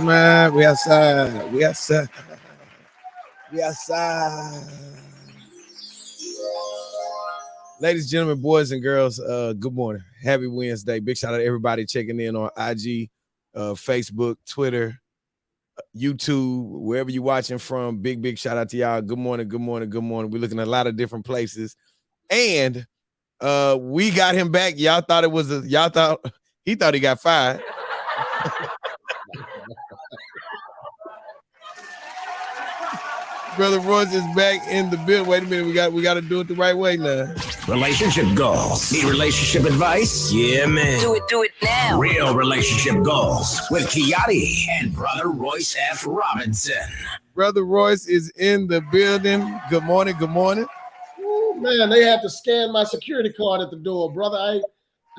Man, we outside. Ladies, gentlemen, boys and girls, good morning. Happy Wednesday. Big shout out to everybody checking in on IG, Facebook, Twitter, YouTube, wherever you're watching from. Big shout out to y'all. Good morning. We're looking at a lot of different places. And we got him back. He thought he got fired. Brother Royce is back in the building. Wait a minute, we got to do it the right way now. Relationship goals. Need relationship advice? Yeah, man. Do it now. Real relationship goals with Chiari and Brother Royce F Robinson. Brother Royce is in the building. Good morning. Ooh, man, they had to scan my security card at the door, brother. I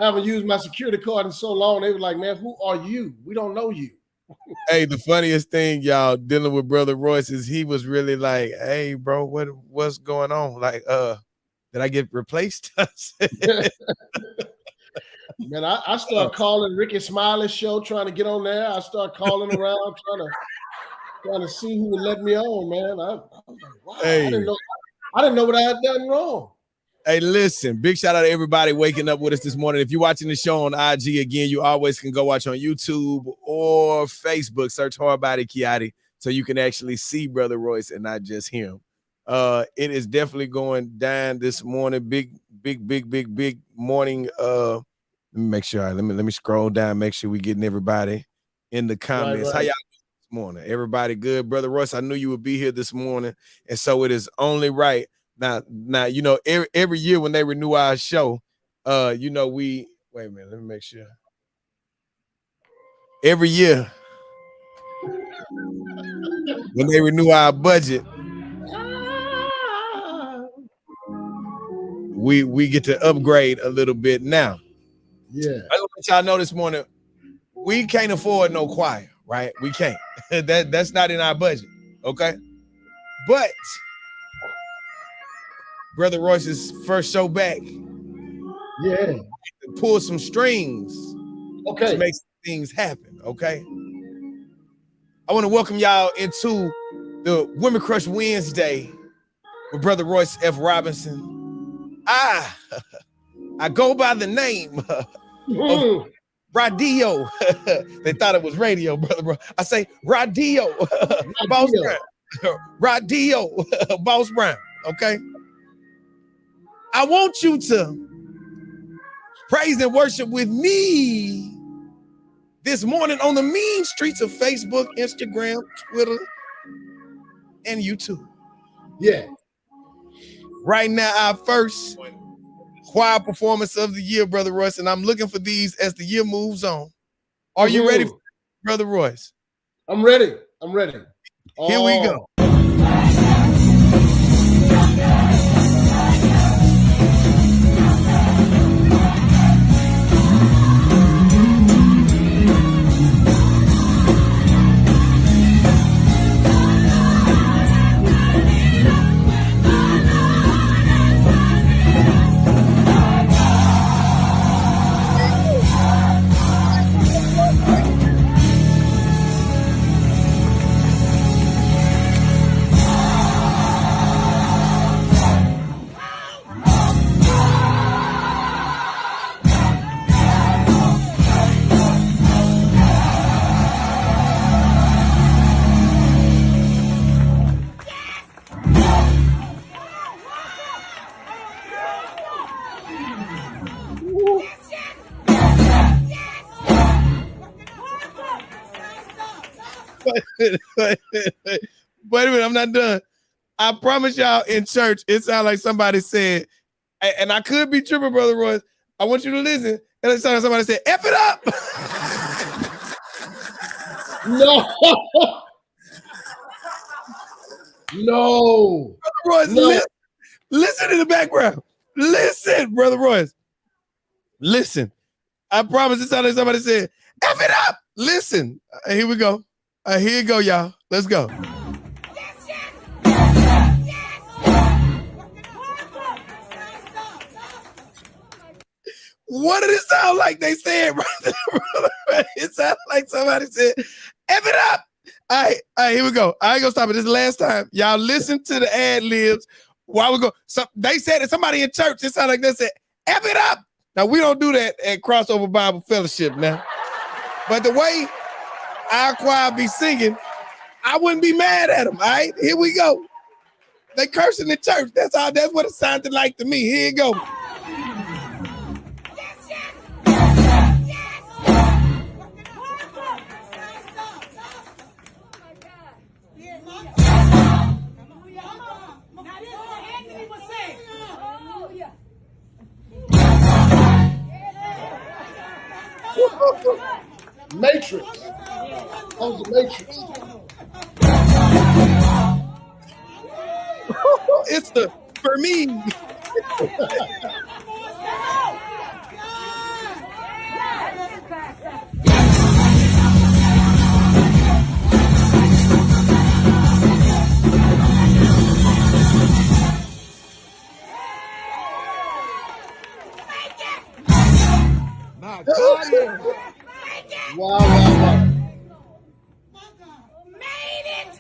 haven't used my security card in so long. They were like, man, who are you? We don't know you. Hey, the funniest thing, y'all, dealing with Brother Royce is he was really like, hey, bro, what's going on? Like, did I get replaced? Man, I start calling Ricky Smiley's show, trying to get on there. I start calling around, trying to see who would let me on, man. I was like, wow, hey. I didn't know what I had done wrong. Hey, listen, big shout out to everybody waking up with us this morning. If you're watching the show on IG, again, you always can go watch on YouTube or Facebook. Search Hard Body Chiari so you can actually see Brother Royce and not just him. It is definitely going down this morning. Big morning. Let me make sure. Let me scroll down, make sure we getting everybody in the comments. Right. How y'all doing this morning? Everybody good? Brother Royce, I knew you would be here this morning, and so it is only right. Now, you know, every year when they renew our show, you know, wait a minute, let me make sure. Every year when they renew our budget, we get to upgrade a little bit now. Yeah. I want to let y'all know this morning, we can't afford no choir, right? We can't. That's not in our budget, okay? But Brother Royce's first show back. Yeah. Pull some strings. Okay. To make some things happen. Okay. I want to welcome y'all into the Women Crush Wednesday with Brother Royce F Robinson. I go by the name of Radio. They thought it was radio, brother. I say Radio. Boss Brown. Radio. Boss Brown. Okay. I want you to praise and worship with me this morning on the mean streets of Facebook, Instagram, Twitter, and YouTube. Yeah. Right now, our first choir performance of the year, Brother Royce, and I'm looking for these as the year moves on. Are you ready, Brother Royce? I'm ready. Here we go. Wait a minute, I'm not done. I promise y'all in church, it sounds like somebody said, and I could be tripping, Brother Royce. I want you to listen. And it sounded like somebody said, F it up. No. No. Brother Royce, No. listen in the background. Listen, Brother Royce. Listen. I promise it sounded like somebody said, F it up. Listen. Here we go. Here you go, y'all. Let's go. What did it sound like they said right there, brother? It sounded like somebody said, F it up. All right, here we go. I ain't gonna stop it. This is the last time. Y'all listen to the ad libs while we go. So they said it, somebody in church, it sounded like they said, F it up. Now, we don't do that at Crossover Bible Fellowship now. But the way our choir be singing, I wouldn't be mad at them, all right? Here we go. They cursing in church. That's what it sounded like to me. Here you go. Matrix. That was the Matrix. It's the, for me. My God. Wow, wow, wow. Made it.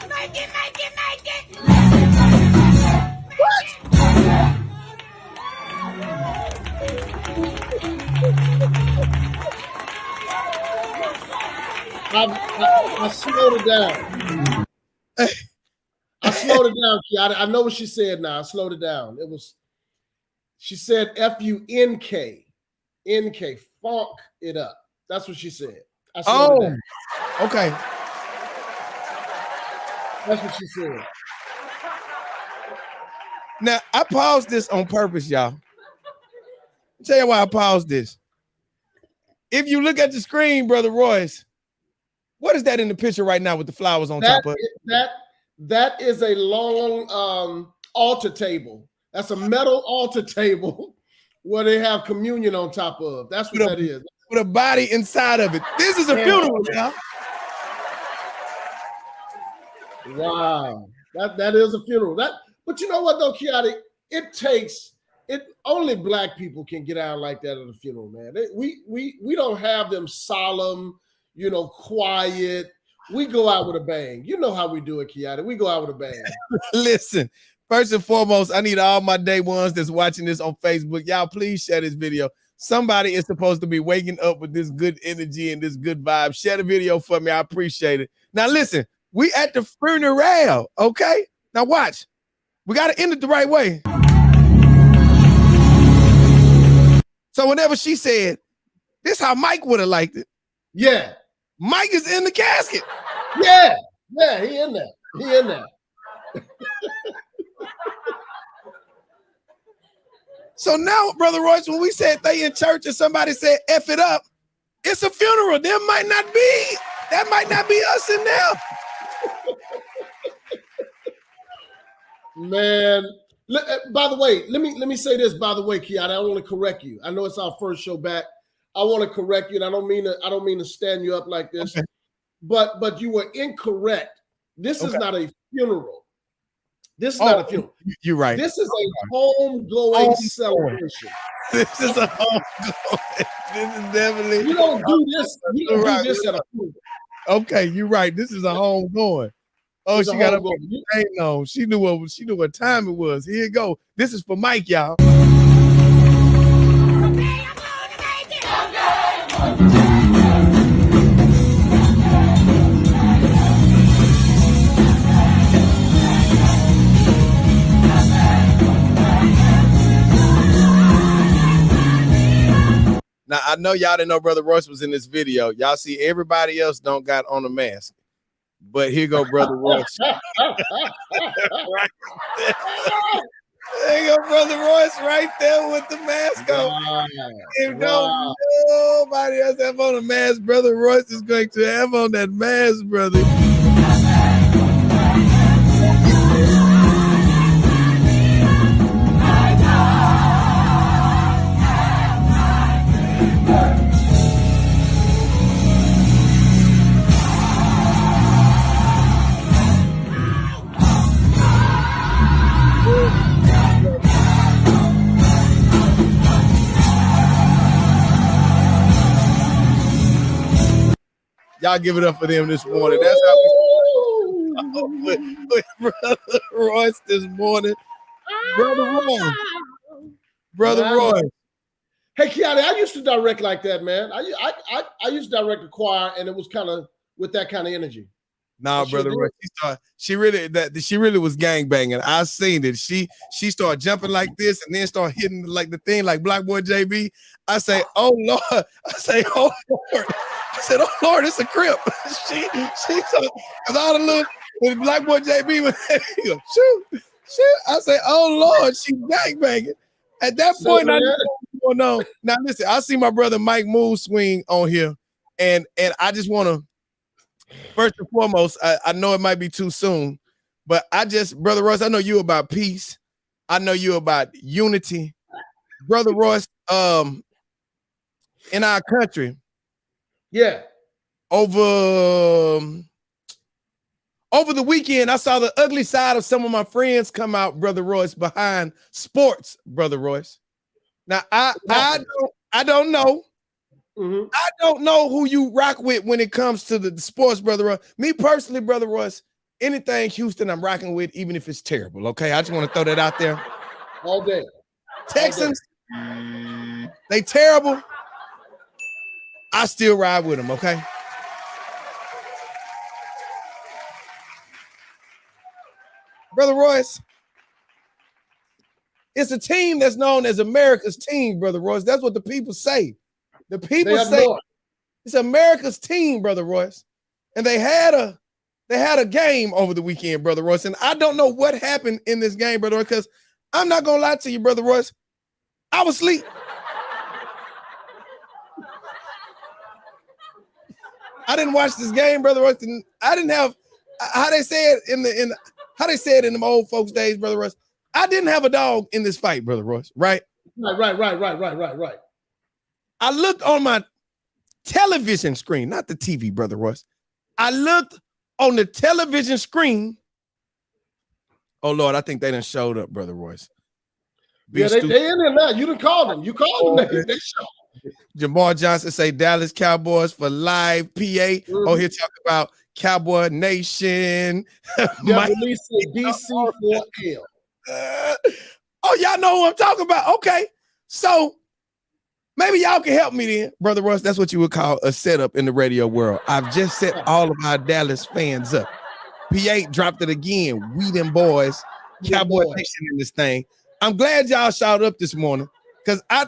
Make it. What? I slowed it down. I slowed it down, Kiara. I know what she said now. I slowed it down. She said F-U-N-K. N-K. Funk it up. That's what she said. I slowed it down. Okay. That's what she said. Now, I paused this on purpose, y'all. I'll tell you why I paused this. If you look at the screen, Brother Royce, what is that in the picture right now with the flowers on top of it? That is a long altar table. That's a metal altar table where they have communion on top of. That's what that is. With a body inside of it. This is a funeral, y'all. Wow. That is a funeral. But you know what though, Chiari? Only black people can get out like that at a funeral, man. We don't have them solemn, quiet. We go out with a bang. You know how we do it, Chiari. We go out with a bang. Listen, first and foremost, I need all my day ones that's watching this on Facebook. Y'all, please share this video. Somebody is supposed to be waking up with this good energy and this good vibe. Share the video for me. I appreciate it. Now, listen, we at the funeral, okay? Now, watch. We got to end it the right way. So whenever she said, this how Mike would have liked it. Yeah. Mike is in the casket. Yeah, he in there. So now, Brother Royce, when we said they in church and somebody said F it up, it's a funeral. That might not be us in there. Man, by the way, let me say this. By the way, Kiara, I want to correct you. I know it's our first show back. I want to correct you, and I don't mean to stand you up like this, okay. but you were incorrect. This is not a funeral. This is not a funeral. You're right. This is a homegoing celebration. This is a homegoing. This is definitely. You don't do this. You don't do this at a funeral. Okay, you're right. This is a homegoing. Oh, she got a thing on. She knew what time it was. Here you go. This is for Mike, y'all. Now I know y'all didn't know Brother Royce was in this video. Y'all see everybody else don't got on a mask, but here go Brother Royce. Right there. There you go, Brother Royce, right there with the mask on. Wow. If don't nobody else have on a mask, Brother Royce is going to have on that mask, brother. Y'all give it up for them this morning. That's how we with Brother Royce this morning. Brother Royce. Hey, Chiari, I used to direct like that, man. I used to direct a choir, and it was kind of with that kind of energy. Nah, Brother Royce. She really was gangbanging. I seen it. She started jumping like this and then start hitting like the thing like Black Boy JB. I say, oh Lord. I say, oh Lord. I said, oh Lord, it's a crip. she because all the little Black Boy JB was shoot. I say, oh Lord, she gangbanging. At that point, I didn't know what's going on. Now listen, I see my brother Mike Moon swing on here, and I just want to first and foremost, I know it might be too soon, but Brother Royce, I know you about peace. I know you about unity. Brother Royce, in our country, yeah. Over the weekend, I saw the ugly side of some of my friends come out, Brother Royce, behind sports, Brother Royce. Now, I don't know. Mm-hmm. I don't know who you rock with when it comes to the sports, Brother Royce. Me personally, Brother Royce, anything Houston I'm rocking with, even if it's terrible, okay? I just want to throw that out there. All day. Texans, they terrible. I still ride with them, okay? Brother Royce, it's a team that's known as America's team, Brother Royce. That's what the people say. The people say it's America's team, Brother Royce. And they had a game over the weekend, Brother Royce. And I don't know what happened in this game, Brother Royce, because I'm not going to lie to you, Brother Royce. I was asleep. I didn't watch this game, Brother Royce. I didn't have how they say it in them old folks' days, Brother Royce. I didn't have a dog in this fight, Brother Royce, right? Right. I looked on my television screen, not the TV, Brother Royce. I looked on the television screen. Oh, Lord, I think they done showed up, Brother Royce. They in there now. You done called them. You called them. They showed. Jamar Johnson say Dallas Cowboys for live PA. Mm-hmm. Oh, here talk about Cowboy Nation. DC for L. Oh, y'all know who I'm talking about. Okay. So maybe y'all can help me then, Brother Royce. That's what you would call a setup in the radio world. I've just set all of our Dallas fans up. P8 dropped it again. We them boys, Cowboy Nation in this thing. I'm glad y'all shouted up this morning because I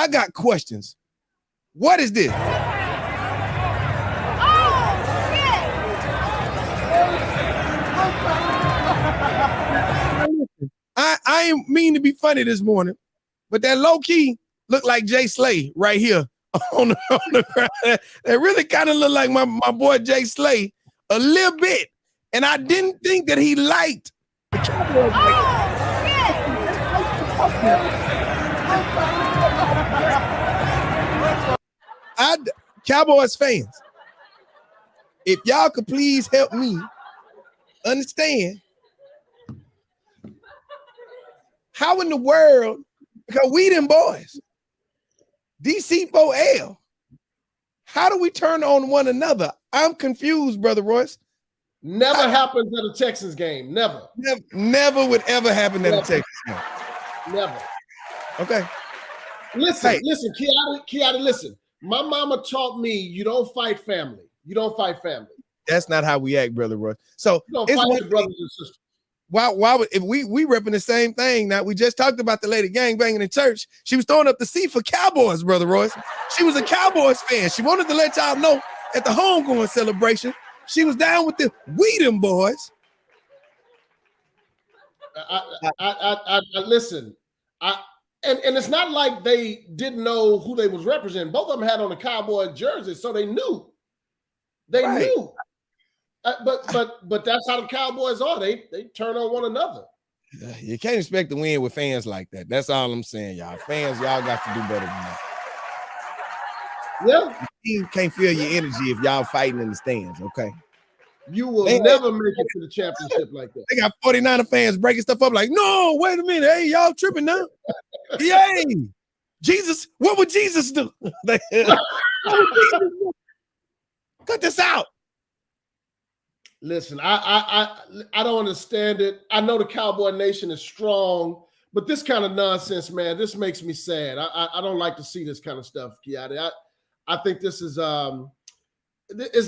got questions. What is this? I ain't mean to be funny this morning, but that low key looked like Jay Slay right here on the ground. That really kind of looked like my boy Jay Slay a little bit. And I didn't think that he liked the Cowboys. Cowboys fans, if y'all could please help me understand how in the world, because we them boys, DC4L, how do we turn on one another? I'm confused, Brother Royce. Never happens at a Texans game. Never would ever happen at a Texans game. Never. Okay. Listen, Chiari, listen. My mama taught me you don't fight family. You don't fight family. That's not how we act, Brother Royce. So you don't fight your brothers and sisters. why would, if we repping the same thing? Now we just talked about the lady gang banging in church. She was throwing up the C for Cowboys, Brother Royce. She was a Cowboys fan. She wanted to let y'all know at the homegoing celebration, she was down with the Weedham boys. I listen. And it's not like they didn't know who they was representing. Both of them had on the Cowboy jersey, so they knew. They knew. But that's how the Cowboys are. They turn on one another. You can't expect to win with fans like that. That's all I'm saying, y'all. Fans, y'all got to do better than that. Yeah. You can't feel your energy if y'all fighting in the stands, okay? You will never make it to the championship like that. They got 49er fans breaking stuff up like, no, wait a minute. Hey, y'all tripping now. Yay. Jesus, what would Jesus do? Cut this out. Listen, I don't understand it. I know the Cowboy Nation is strong, but this kind of nonsense, man, this makes me sad. I don't like to see this kind of stuff, Chiari. I think this is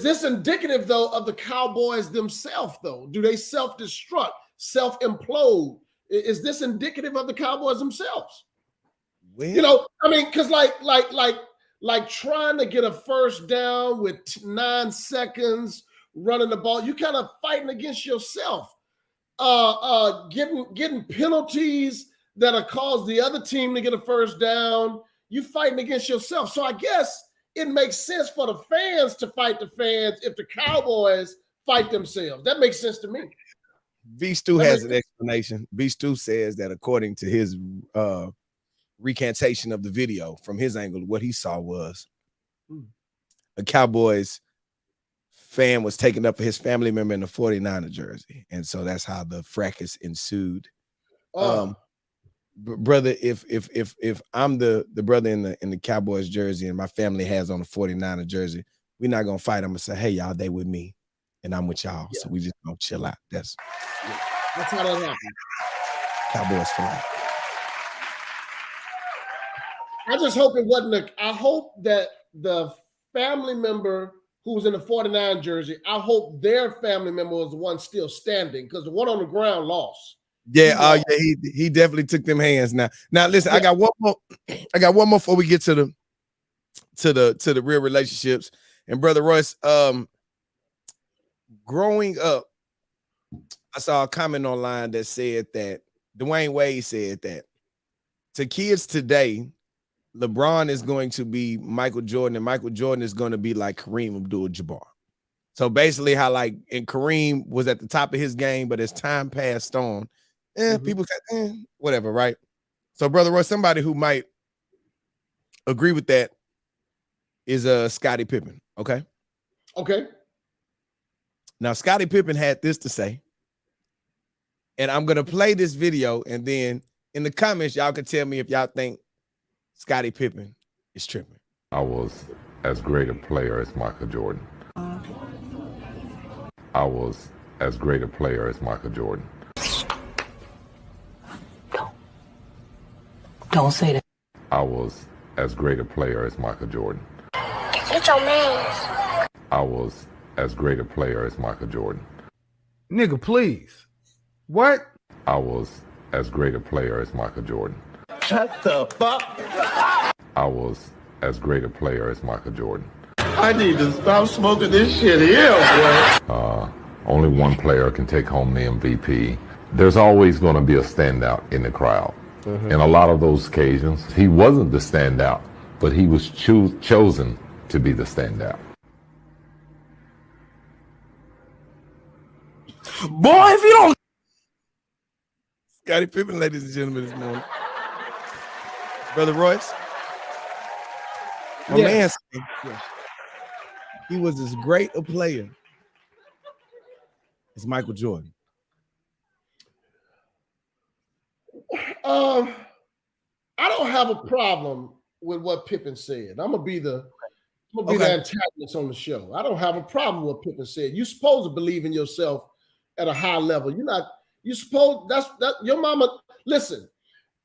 this indicative, though, of the Cowboys themselves, though? Do they self-destruct, self-implode? Is this indicative of the Cowboys themselves? Well, you know, I mean, because like trying to get a first down with 9 seconds running the ball, you kind of fighting against yourself. Getting penalties that'll cause the other team to get a first down, you fighting against yourself. So I guess it makes sense for the fans to fight the fans if the Cowboys fight themselves. That makes sense to me. V-Stu has an explanation. V-Stu says that according to his recantation of the video from his angle, what he saw was a Cowboys fan was taken up for his family member in the 49er jersey. And so that's how the fracas ensued. Brother, if I'm the brother in the Cowboys jersey and my family has on the 49er jersey, we're not gonna fight. I'm gonna say, hey, y'all, they with me and I'm with y'all. So we just gonna chill out. That's how that happens. Cowboys for life. I just hope it wasn't I hope that the family member who was in the 49 jersey, I hope their family member was the one still standing, because the one on the ground lost. Yeah, he definitely took them hands. Now listen, I got one more. I got one more before we get to the real relationships. And Brother Royce, growing up, I saw a comment online that said that Dwayne Wade said that to kids today, LeBron is going to be Michael Jordan, and Michael Jordan is going to be like Kareem Abdul-Jabbar. So basically, how and Kareem was at the top of his game, but as time passed on, people said, whatever, right? So, Brother Roy, somebody who might agree with that is Scotty Pippen. Okay. Okay. Now, Scotty Pippen had this to say, and I'm gonna play this video, and then in the comments, y'all can tell me if y'all think Scotty Pippen is tripping. I was as great a player as Michael Jordan. I was as great a player as Michael Jordan. Don't say that. I was as great a player as Michael Jordan. Get your man. I was as great a player as Michael Jordan. Nigga, please. What? I was as great a player as Michael Jordan. Shut the fuck. I was as great a player as Michael Jordan. I need to stop smoking this shit here, boy. Only one player can take home the MVP. There's always going to be a standout in the crowd. In a lot of those occasions, he wasn't the standout, but he was chosen to be the standout. Boy, if you don't... Scotty Pippen, ladies and gentlemen, this morning. Brother Royce, my man said he was as great a player as Michael Jordan. I don't have a problem with what Pippen said. I'm gonna be the antagonist on the show. I don't have a problem with what Pippen said. You're supposed to believe in yourself at a high level. You're supposed that your mama. Listen,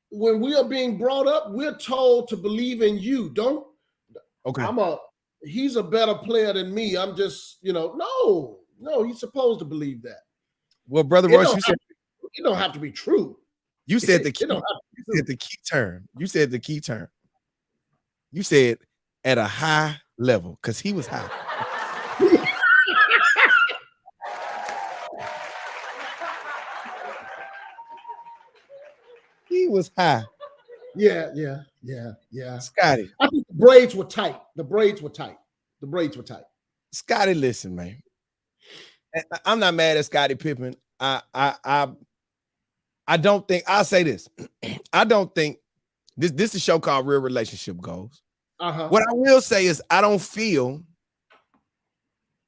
when we are being brought up, we're told to believe in you. Don't. Okay. He's a better player than me. I'm just, no, he's supposed to believe that. Well, Brother Royce, you said it don't have to be true. You said the key. It don't have to be You said the key term. You said the key term. You said at a high level because he was high. He was high. Yeah. Scotty. I think the braids were tight. Scotty, listen, man. I'm not mad at Scotty Pippen. I don't think I'll say this. I don't think this is a show called Real Relationship Goals. What I will say is I don't feel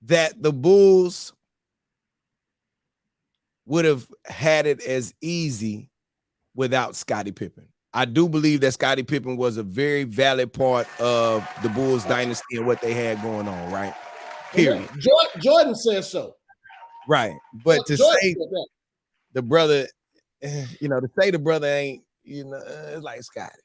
that the Bulls would have had it as easy without Scottie Pippen. I do believe that Scottie Pippen was a very valid part of the Bulls dynasty and what they had going on, right? Period. Jordan says so. Right. But to Jordan say the brother, to say the brother ain't, it's like Scotty.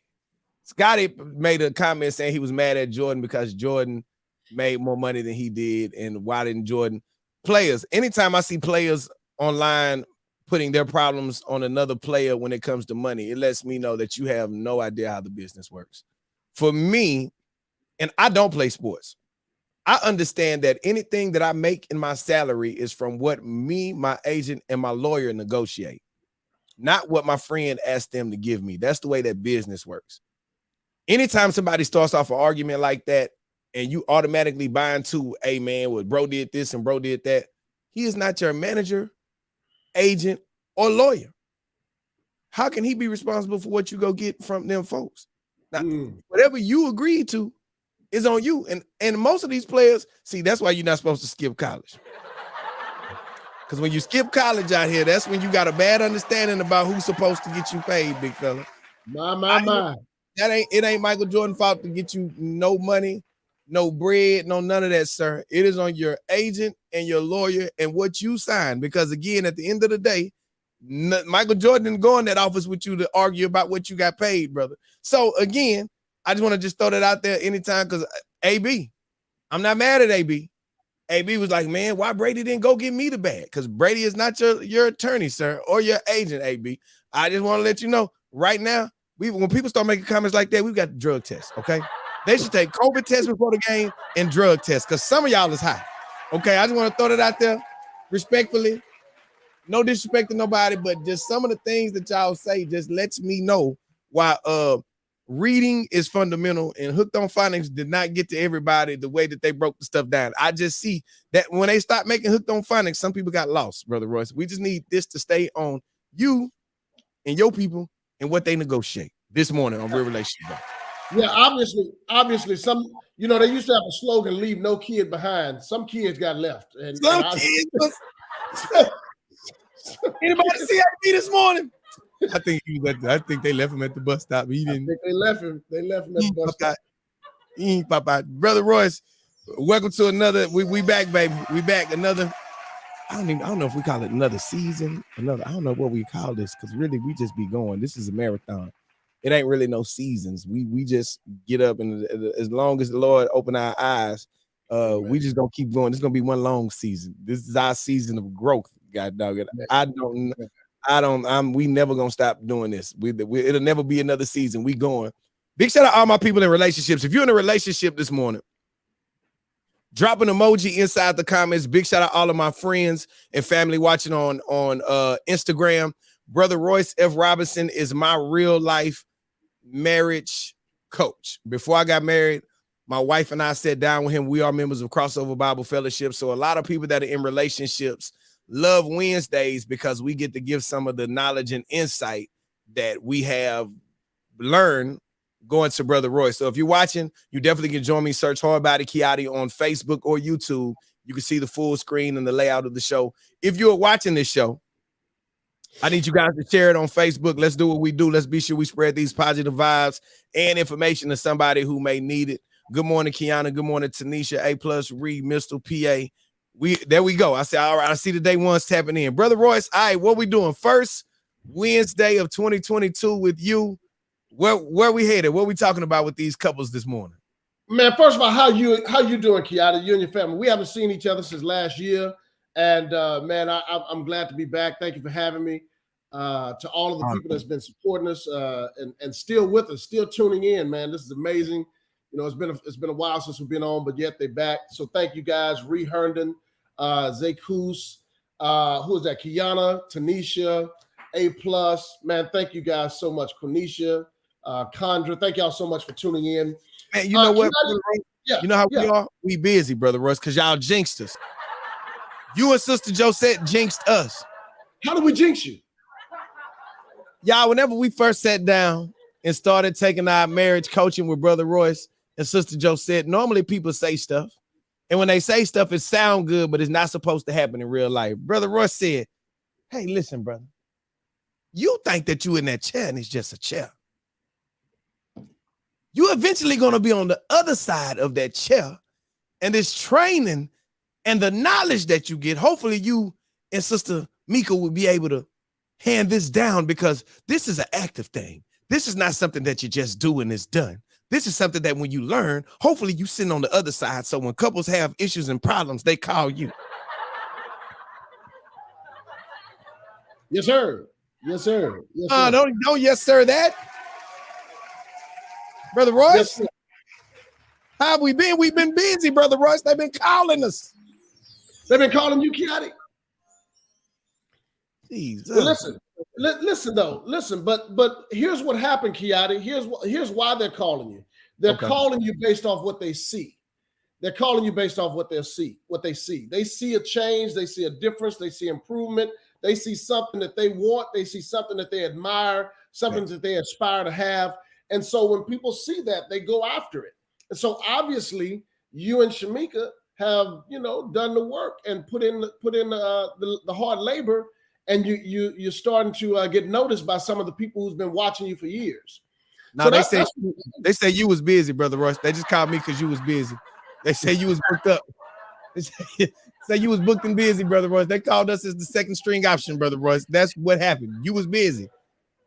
Scotty made a comment saying he was mad at Jordan because Jordan made more money than he did. And why didn't Jordan? Players, anytime I see players online putting their problems on another player when it comes to money, it lets me know that you have no idea how the business works. For me, and I don't play sports, I understand that anything that I make in my salary is from what me, my agent, and my lawyer negotiate, not what my friend asked them to give me. That's the way that business works. Anytime somebody starts off an argument like that and you automatically buy into, hey, man, well, bro did this and bro did that, he is not your manager, agent, or lawyer. How can he be responsible for what you go get from them folks? Now, whatever you agreed to is on you. And most of these players, see, that's why you're not supposed to skip college. Because when you skip college out here, that's when you got a bad understanding about who's supposed to get you paid, big fella. My. It ain't Michael Jordan's fault to get you no money, no bread, no none of that, sir. It is on your agent and your lawyer and what you signed. Because again, at the end of the day, Michael Jordan didn't go in that office with you to argue about what you got paid, brother. So again, I just want to just throw that out there anytime because AB, I'm not mad at AB. AB was like, man, why Brady didn't go get me the bag? Because Brady is not your attorney, sir, or your agent, AB. I just want to let you know right now, when people start making comments like that, we've got the drug test, okay? They should take COVID tests before the game and drug tests because some of y'all is high, okay? I just want to throw that out there respectfully. No disrespect to nobody, but just some of the things that y'all say just lets me know why reading is fundamental and Hooked on Phonics did not get to everybody the way that they broke the stuff down. I just see that when they stop making Hooked on Phonics, some people got lost, Brother Royce. We just need this to stay on you and your people and what they negotiate this morning on Real Relationship. Yeah, obviously, some, they used to have a slogan, leave no kid behind. Some kids got left. And kids anybody see AB this morning? I think they left him at the bus stop. He didn't. I think they left him at the bus stop. He ain't pop out. Brother Royce, welcome to another. We back, baby. We back another. I don't know if we call it another season. I don't know what we call this because really we just be going. This is a marathon. It ain't really no seasons. We just get up and as long as the Lord open our eyes, we just gonna keep going. This is gonna be one long season. This is our season of growth. God dog it. We never gonna stop doing this. It'll never be another season. We going. Big shout out to all my people in relationships. If you're in a relationship this morning, drop an emoji inside the comments. Big shout out to all of my friends and family watching on Instagram. Brother Royce F Robinson is my real life marriage coach. Before I got married, my wife and I sat down with him. We are members of Crossover Bible Fellowship. So a lot of people that are in relationships love Wednesdays because we get to give some of the knowledge and insight that we have learned going to Brother Royce. So if you're watching, you definitely can join me. Search Hard Body Chiari on Facebook or YouTube. You can see the full screen and the layout of the show. If you're watching this show, I need you guys to share it on Facebook. Let's do what we do. Let's be sure we spread these positive vibes and information to somebody who may need it. Good morning, Kiana. Good morning, Tanisha. A+ Reed, Mr. PA. There we go. I said, all right, I see the day one's tapping in. Brother Royce, all right, what we doing? First Wednesday of 2022 with you. Where we headed? What we talking about with these couples this morning? Man, first of all, how you doing, Kiara? You and your family. We haven't seen each other since last year. And man, I'm glad to be back. Thank you for having me. to all of the people that's been supporting us and still with us, still tuning in, man. This is amazing. You know, it's been a while since we've been on, but yet they're back. So thank you guys, Ree Herndon, Zekus, who is that? Kiana, Tanisha, A+. Man, thank you guys so much. Quenisha, Condra, thank y'all so much for tuning in. Man, you know what? You know how we are? We busy, Brother Russ, because y'all jinxed us. You and Sister Josette jinxed us. How did we jinx you? Y'all, whenever we first sat down and started taking our marriage coaching with Brother Royce and Sister Josette, normally people say stuff. And when they say stuff, it sounds good, but it's not supposed to happen in real life. Brother Royce said, hey, listen, brother. You think that you in that chair and it's just a chair. You eventually going to be on the other side of that chair. And this training and the knowledge that you get, hopefully you and Sister Mika will be able to hand this down, because this is an active thing. This is not something that you just do and it's done. This is something that when you learn, hopefully you sit on the other side. So when couples have issues and problems, they call you. Yes, sir. Yes, sir. Yes, sir. Don't yes, sir, that. Brother Royce, Yes, sir. how have we been? We've been busy, Brother Royce. They've been calling us. They've been calling you Chiari. Jesus. Well, listen, but here's what happened, Chiari. Here's why they're calling you. They're calling you based off what they see. They're calling you based off what they see. They see a change, they see a difference, they see improvement, they see something that they want, they see something that they admire, something that they aspire to have. And so when people see that, they go after it. And so obviously you and Shamika have, done the work and put in the hard labor, and you're starting to get noticed by some of the people who's been watching you for years. No, so they say you was busy, Brother Royce. They just called me because you was busy. They say you was booked up. They say you was booked and busy, Brother Royce. They called us as the second string option, Brother Royce. That's what happened. You was busy.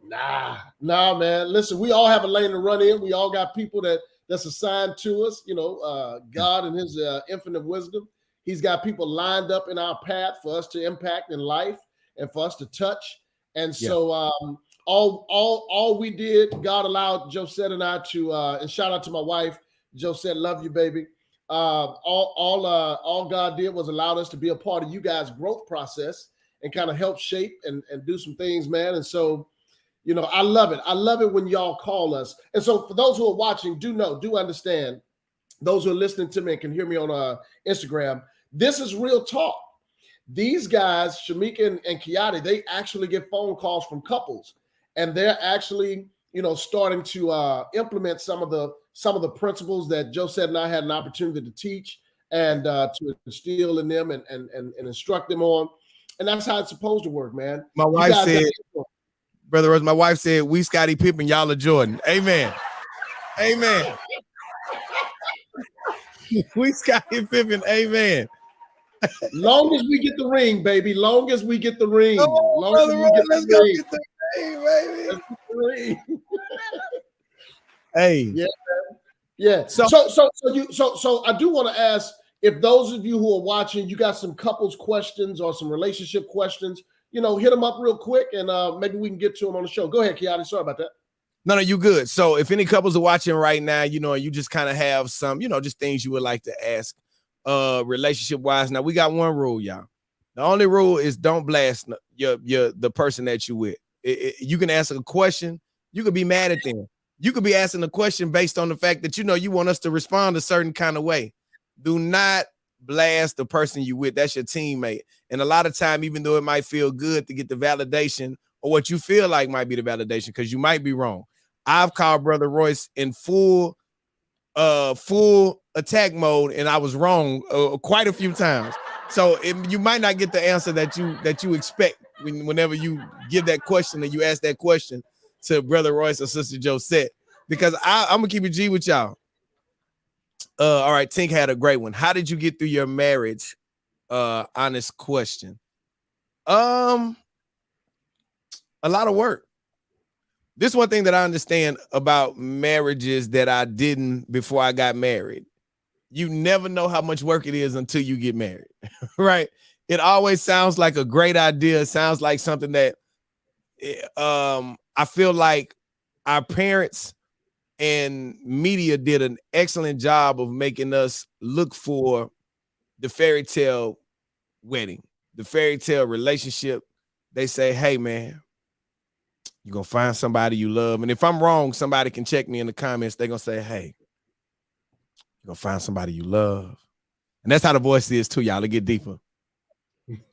Nah, man. Listen, we all have a lane to run in. We all got people that's assigned to us. God in his infinite wisdom, he's got people lined up in our path for us to impact in life and for us to touch. And so all we did, God allowed Josette and I to, and shout out to my wife, Josette, love you, baby. All God did was allow us to be a part of you guys' growth process and kind of help shape and do some things, man. And so, I love it. I love it when y'all call us. And so for those who are watching, do understand, those who are listening to me and can hear me on Instagram, this is real talk. These guys, Shamika and Chiari, they actually get phone calls from couples, and they're actually, starting to implement some of the principles that Josette and I had an opportunity to teach and to instill in them and instruct them on. And that's how it's supposed to work, man. My wife said, Brother Rose, my wife said, we Scotty Pippen, y'all are Jordan. Amen. Amen. We Scotty Pippen. Amen. Long as we get the ring, baby. Long as we get the ring. Let's go get the ring, baby. Hey. Yeah. So I do want to ask, if those of you who are watching, you got some couples questions or some relationship questions, hit them up real quick, and maybe we can get to them on the show. Go ahead, Chiari. Sorry about that. No, you good. So if any couples are watching right now, you just kind of have some, just things you would like to ask relationship wise. Now we got one rule, y'all. The only rule is don't blast the person that you with. You can ask a question. You could be mad at them. You could be asking a question based on the fact that, you want us to respond a certain kind of way. Do not blast the person you with. That's your teammate. And a lot of time, even though it might feel good to get the validation or what you feel like might be the validation, because you might be wrong. I've called Brother Royce in full attack mode, and I was wrong quite a few times. So you might not get the answer that you expect whenever you give that question and you ask that question to Brother Royce or Sister Josette, because I'm gonna keep it G with y'all. All right, Tink had a great one. How did you get through your marriage? Honest question. A lot of work. This one thing that I understand about marriages that I didn't before I got married. You never know how much work it is until you get married, right? It always sounds like a great idea. It sounds like something that I feel like our parents and media did an excellent job of making us look for the fairy tale wedding, the fairy tale relationship. They say, hey, man, you're going to find somebody you love. And if I'm wrong, somebody can check me in the comments. They're going to say, hey, you're going to find somebody you love. And that's how the voice is too, y'all. To get deeper.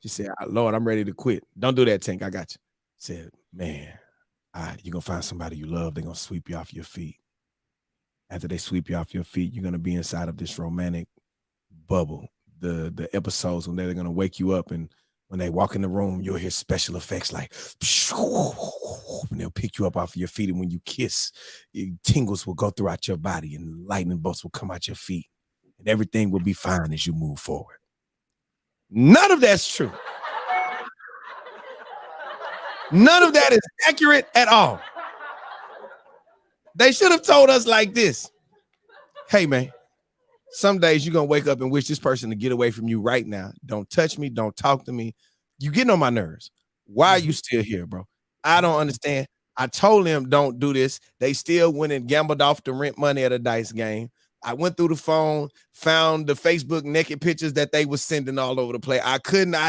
She said, Lord, I'm ready to quit. Don't do that, Tank. I got you. Said, man, you're going to find somebody you love. They're going to sweep you off your feet. After they sweep you off your feet, you're going to be inside of this romantic bubble. The episodes when they're going to wake you up, and when they walk in the room, you'll hear special effects like, and they'll pick you up off of your feet. And when you kiss, tingles will go throughout your body and lightning bolts will come out your feet. And everything will be fine as you move forward. None of that's true. None of that is accurate at all. They should have told us like this. Hey, man, some days you're going to wake up and wish this person to get away from you right now. Don't touch me. Don't talk to me. You getting on my nerves. Why are you still here, bro? I don't understand. I told them don't do this. They still went and gambled off the rent money at a dice game. I went through the phone, found the Facebook naked pictures that they were sending all over the place. I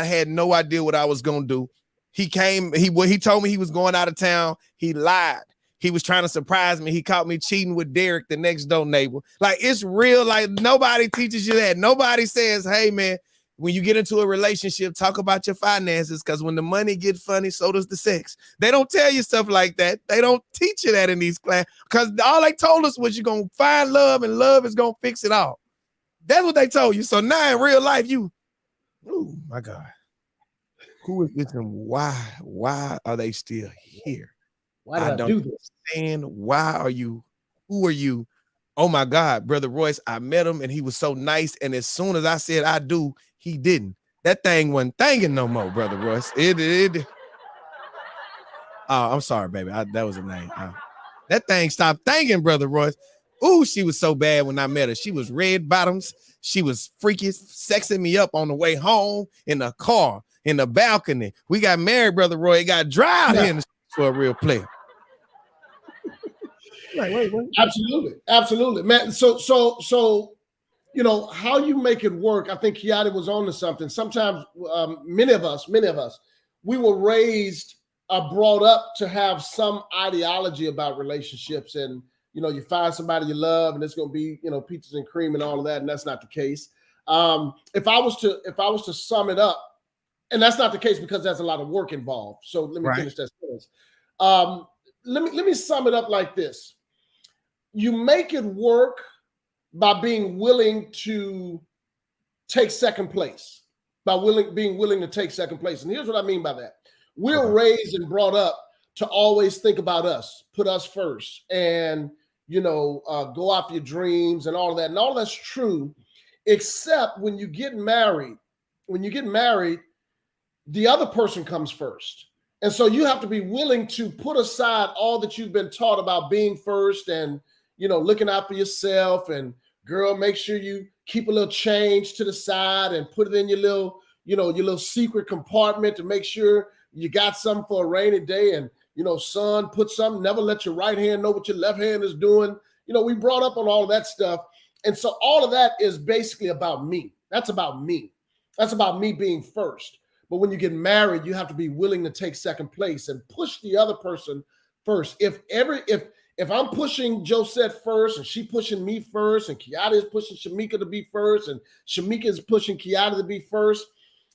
had no idea what I was going to do. He told me he was going out of town. He lied. He was trying to surprise me. He caught me cheating with Derek, the next door neighbor. Like, it's real. Like, nobody teaches you that. Nobody says, hey, man, when you get into a relationship, talk about your finances, because when the money gets funny, so does the sex. They don't tell you stuff like that. They don't teach you that in these classes, because all they told us was you're going to find love and love is going to fix it all. That's what they told you. So now in real life, oh, my God. Who is this and why? Why are they still here? Why did I do this? Who are you? Oh my God, Brother Royce, I met him and he was so nice. And as soon as I said I do, he didn't. That thing wasn't thanging no more, Brother Royce. Oh, I'm sorry, baby. That was a name. That thing stopped thanging, Brother Royce. Ooh, she was so bad when I met her. She was red bottoms. She was freaky, sexing me up on the way home, in the car, in the balcony. We got married, Brother Roy. It got dry out here in the for a real player. Wait. Absolutely, man. So, you know how you make it work. I think Chiari was on to something. Sometimes, many of us, we were raised, brought up to have some ideology about relationships, and you find somebody you love, and it's going to be peaches and cream and all of that, and that's not the case. If I was to sum it up, and that's not the case because there's a lot of work involved. So let me finish that sentence. Let me sum it up like this. You make it work by being willing to take second place, being willing to take second place. And here's what I mean by that. We're raised and brought up to always think about us, put us first, and, go after your dreams and all of that. And all that's true, except when you get married. When you get married, the other person comes first. And so you have to be willing to put aside all that you've been taught about being first and, looking out for yourself, and girl, make sure you keep a little change to the side and put it in your little secret compartment to make sure you got something for a rainy day. And, son, put something, never let your right hand know what your left hand is doing. We brought up on all of that stuff. And so all of that is basically about me. That's about me. That's about me being first. But when you get married, you have to be willing to take second place and push the other person first. If I'm pushing Josette first and she pushing me first, and Chiari is pushing Shamika to be first, and Shamika is pushing Chiari to be first,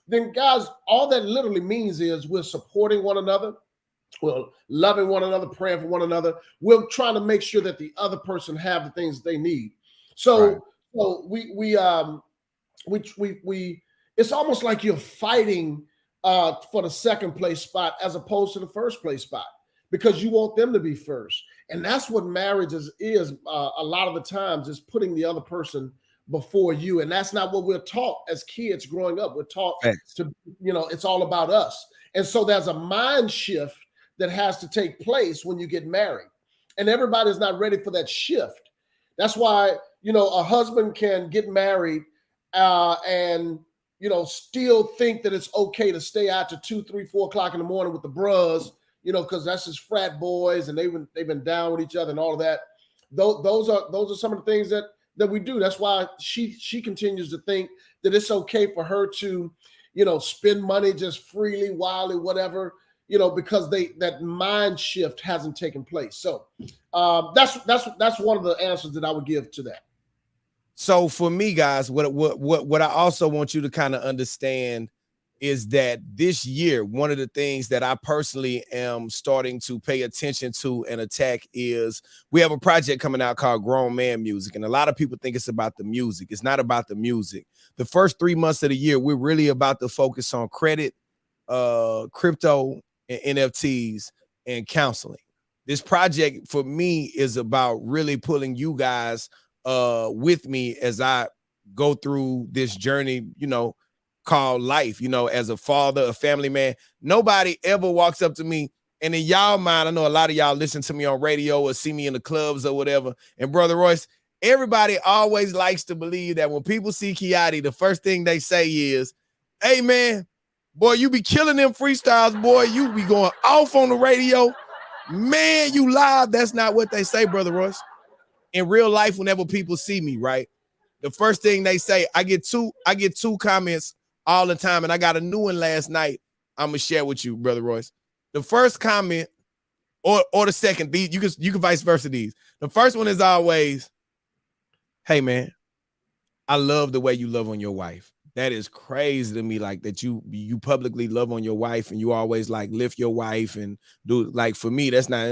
then guys, all that literally means is we're supporting one another, we're loving one another, praying for one another. We're trying to make sure that the other person have the things they need. So we it's almost like you're fighting for the second place spot as opposed to the first place spot, because you want them to be first. And that's what marriage is a lot of the times, is putting the other person before you. And that's not what we're taught as kids growing up. We're taught to, it's all about us. And so there's a mind shift that has to take place when you get married. And everybody's not ready for that shift. That's why, a husband can get married and still think that it's okay to stay out to 2, 3, 4 o'clock in the morning with the bros, because that's his frat boys and they've been down with each other and all of that. Those are some of the things that we do. That's why she continues to think that it's okay for her to, spend money just freely, wildly, whatever, because that mind shift hasn't taken place. So that's one of the answers that I would give to that. So for me, guys, what I also want you to kind of understand is that this year, one of the things that I personally am starting to pay attention to and attack is we have a project coming out called Grown Man Music. And a lot of people think it's about the music. It's not about the music. The first 3 months of the year, we're really about to focus on credit, crypto, and NFTs and counseling. This project for me is about really pulling you guys with me as I go through this journey, called life, as a father, a family man. Nobody ever walks up to me, and in y'all mind, I know a lot of y'all listen to me on radio or see me in the clubs or whatever. And Brother Royce, everybody always likes to believe that when people see Chiari, the first thing they say is, hey man, boy, you be killing them freestyles, boy. You be going off on the radio. Man, you live. That's not what they say, Brother Royce. In real life, whenever people see me, right, the first thing they say, I get two comments all the time, and I got a new one last night I'm gonna share with you, Brother Royce. The first comment or the second, you can vice versa these. The first one is always, hey man, I love the way you love on your wife. That is crazy to me, like that you publicly love on your wife and you always like lift your wife and do, like, for me, that's not,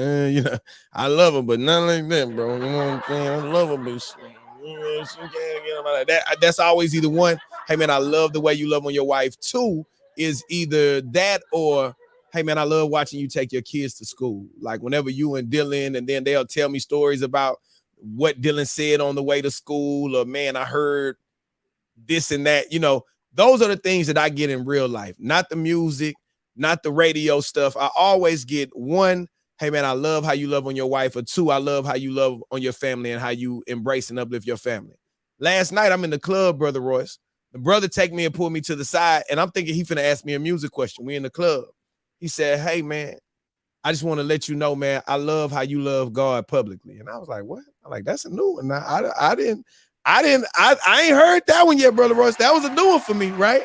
I love her, but none like that, bro. You know what I'm saying? I love her, but she can't get about that. That's always either one, hey man, I love the way you love on your wife. Two is either that or, hey man, I love watching you take your kids to school. Like whenever you and Dylan, and then they'll tell me stories about what Dylan said on the way to school, or man, I heard this and that, those are the things that I get in real life, not the music, not the radio stuff. I always get one, hey man, I love how you love on your wife, or two, I love how you love on your family and how you embrace and uplift your family. Last night, I'm in the club, Brother Royce. The brother take me and pull me to the side, and I'm thinking he finna ask me a music question. We in the club. He said, hey man, I just want to let you know, man, I love how you love God publicly. And I was like, what? I'm like, that's a new one. I ain't heard that one yet, Brother Royce. That was a new one for me, right?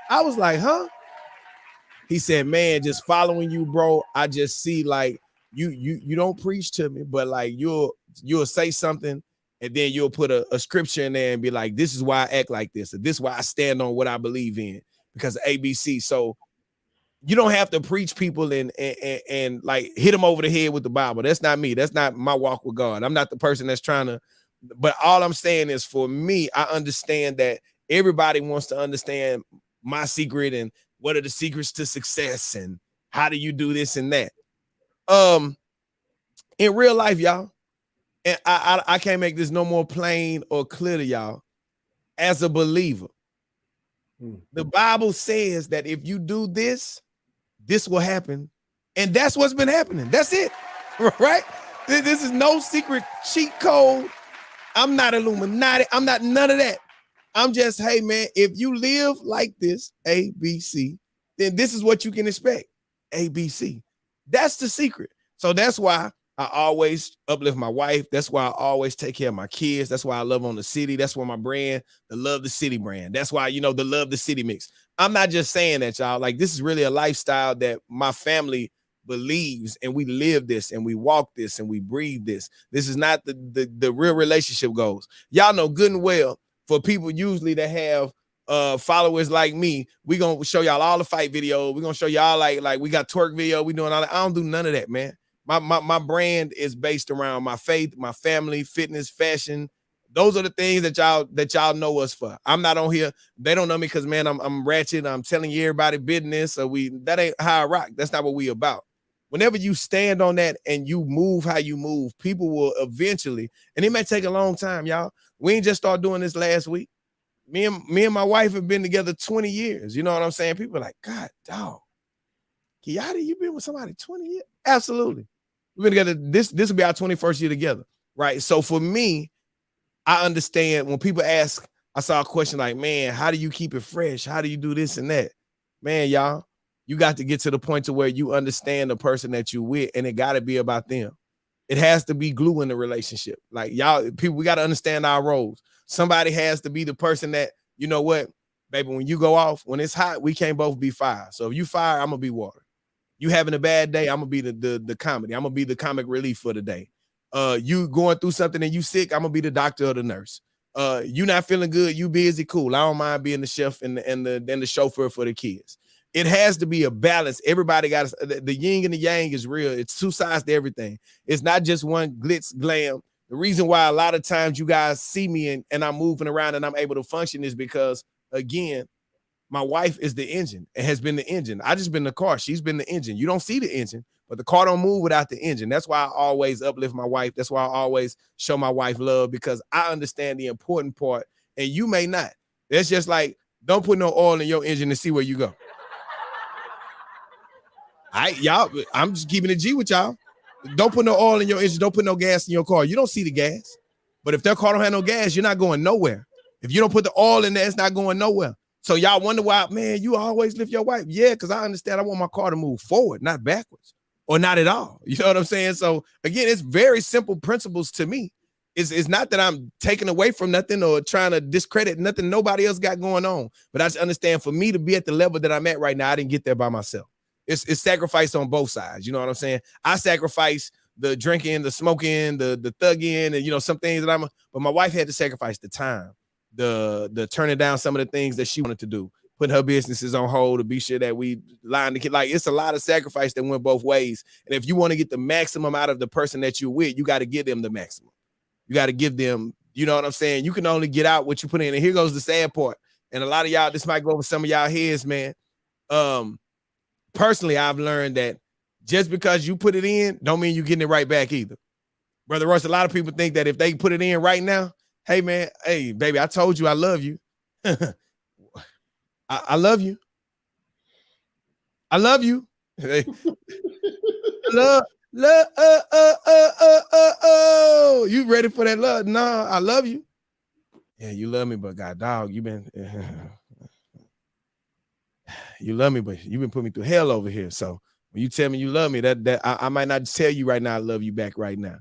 I was like, huh? He said, man, just following you, bro. I just see like you don't preach to me, but like you'll say something and then you'll put a scripture in there and be like, this is why I act like this, or this is why I stand on what I believe in because of ABC. So you don't have to preach people and like hit them over the head with the Bible. That's not me. That's not my walk with God. I'm not the person that's trying to. But all I'm saying is, for me, I understand that everybody wants to understand my secret and what are the secrets to success and how do you do this and that. In real life, y'all, and I can't make this no more plain or clear to y'all. As a believer, the Bible says that if you do this, this will happen. And that's what's been happening. That's it, right? This is no secret cheat code. I'm not Illuminati. I'm not none of that. I'm just, hey, man, if you live like this, A, B, C, then this is what you can expect, A, B, C. That's the secret. So that's why I always uplift my wife. That's why I always take care of my kids. That's why I love on the city. That's why my brand, the Love the City brand. That's why, the Love the City mix. I'm not just saying that, y'all. Like, this is really a lifestyle that my family believes, and we live this and we walk this and we breathe this. This is not the real relationship goals. Y'all know good and well, for people usually that have followers like me, we gonna show y'all all the fight videos. We're gonna show y'all like we got twerk video. We doing all that. I don't do none of that, man. My brand is based around my faith, my family, fitness, fashion. Those are the things that y'all know us for. I'm not on here. They don't know me because, man, I'm ratchet. I'm telling you everybody business. So that ain't how I rock. That's not what we about. Whenever you stand on that and you move how you move, people will eventually, and it may take a long time, y'all. We ain't just start doing this last week. Me and my wife have been together 20 years. You know what I'm saying? People are like, God, dog, Chiari, you been with somebody 20 years? Absolutely. We've been together. This will be our 21st year together, right? So for me, I understand when people ask, I saw a question like, man, how do you keep it fresh? How do you do this and that? Man, y'all, you got to get to the point to where you understand the person that you with, and it got to be about them. It has to be glue in the relationship. Like y'all, people, we got to understand our roles. Somebody has to be the person that, you know what, baby, when you go off, when it's hot, we can't both be fire. So if you fire, I'm gonna be water. You having a bad day, I'm gonna be the comedy. I'm gonna be the comic relief for the day. You going through something and you sick, I'm gonna be the doctor or the nurse. You not feeling good, you busy, cool. I don't mind being the chef and the chauffeur for the kids. It has to be a balance. Everybody got the yin and the yang is real. It's two sides to everything. It's not just one glitz glam. The reason why a lot of times you guys see me and I'm moving around and I'm able to function is because, again, my wife is the engine and has been the engine. I just been the car. She's been the engine. You don't see the engine, but the car don't move without the engine. That's why I always uplift my wife. That's why I always show my wife love, because I understand the important part and you may not. That's just like, don't put no oil in your engine to see where you go. Y'all, I'm just keeping it G with y'all. Don't put no oil in your engine. Don't put no gas in your car. You don't see the gas. But if their car don't have no gas, you're not going nowhere. If you don't put the oil in there, it's not going nowhere. So y'all wonder why, man, you always lift your wife. Yeah, because I understand I want my car to move forward, not backwards, or not at all. You know what I'm saying? So again, it's very simple principles to me. It's not that I'm taking away from nothing or trying to discredit nothing nobody else got going on. But I just understand, for me to be at the level that I'm at right now, I didn't get there by myself. It's sacrifice on both sides. You know what I'm saying? I sacrifice the drinking, the smoking, the thugging, and, you know, some things that but my wife had to sacrifice the time, the turning down some of the things that she wanted to do, putting her businesses on hold to be sure that we line the kid. Like, it's a lot of sacrifice that went both ways. And if you want to get the maximum out of the person that you're with, you got to give them the maximum. You got to give them, you know what I'm saying? You can only get out what you put in. And here goes the sad part. And a lot of y'all, this might go over some of y'all heads, man. Personally, I've learned that just because you put it in, don't mean you're getting it right back either. Brother Royce, a lot of people think that if they put it in right now, hey, man, hey, baby, I told you I love you. I love you. I love you. Hey. love. You ready for that love? No, I love you. Yeah, you love me, but God, dog, you love me, but you've been putting me through hell over here. So when you tell me you love me, that I might not tell you right now I love you back right now.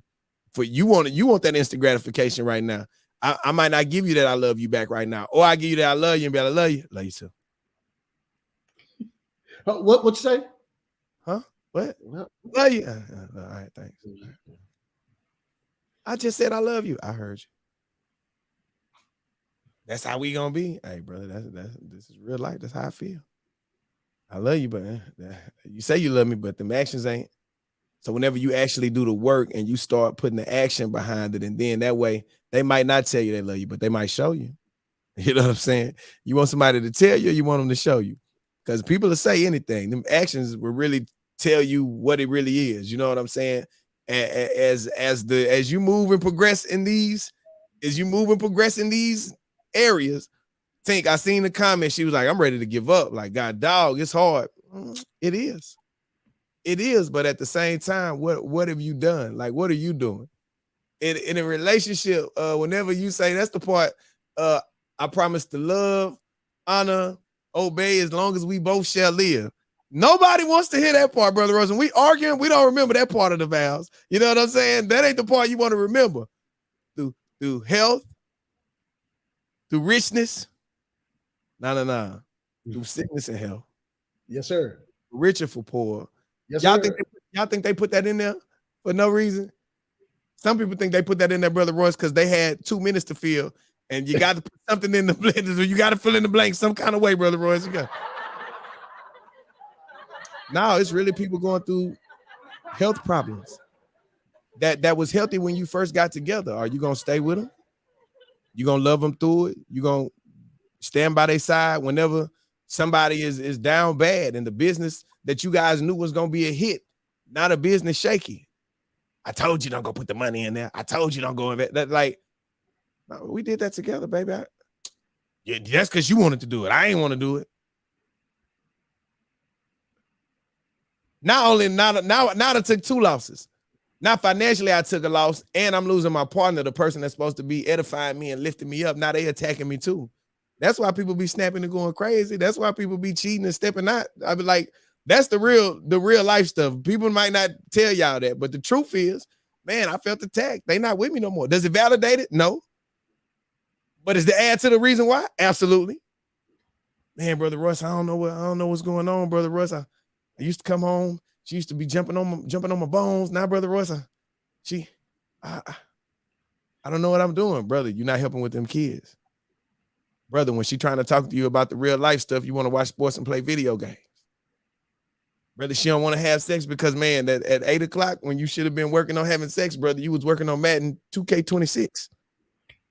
For you want that instant gratification right now. I might not give you that I love you back right now, or I give you that I love you and be like, I love you too. What you say? Huh? What? Love you. All right, thanks. I just said I love you. I heard you. That's how we gonna be. Hey, brother, this is real life. That's how I feel. I love you, but you say you love me, but the actions ain't. So whenever you actually do the work and you start putting the action behind it, and then that way they might not tell you they love you, but they might show you. You know what I'm saying? You want somebody to tell you, or you want them to show you? Because people will say anything. Them actions will really tell you what it really is. You know what I'm saying? As you move and progress in these, areas. I seen the comment. She was like, I'm ready to give up. Like, God, dog, it's hard. It is. It is. But at the same time, what have you done? Like, what are you doing? In a relationship, whenever you say, that's the part, I promise to love, honor, obey as long as we both shall live. Nobody wants to hear that part, Brother Royce. When we arguing, we don't remember that part of the vows. You know what I'm saying? That ain't the part you want to remember. Through health, through richness. No. Through sickness and health. Yes, sir. Rich or for poor. Yes, y'all sir. Y'all think they put that in there for no reason? Some people think they put that in there, Brother Royce, because they had 2 minutes to fill, and you got to put something in the blender, so you got to fill in the blank some kind of way, Brother Royce. No, it's really people going through health problems. That was healthy when you first got together. Are you gonna stay with them? You gonna love them through it? You gonna stand by their side whenever somebody is down bad and the business that you guys knew was gonna be a hit, not a business shaky? I told you don't go put the money in there. I told you don't go invest. That, like, no, we did that together, baby. That's because you wanted to do it. I ain't want to do it. Now I took 2 losses. Now financially I took a loss, and I'm losing my partner, the person that's supposed to be edifying me and lifting me up. Now they attacking me too. That's why people be snapping and going crazy. That's why people be cheating and stepping out. I be like, That's the real life stuff. People might not tell y'all that, but the truth is, man, I felt attacked. They not with me no more. Does it validate it? No. But is the add to the reason why? Absolutely. Man, Brother Royce, I don't know what's going on, Brother Royce. I used to come home. She used to be jumping on my bones. Now, Brother Royce, I don't know what I'm doing, brother. You're not helping with them kids. Brother, when she trying to talk to you about the real life stuff, you want to watch sports and play video games. Brother, she don't want to have sex because, man, that at 8 o'clock when you should have been working on having sex, brother, you was working on Madden 2K26.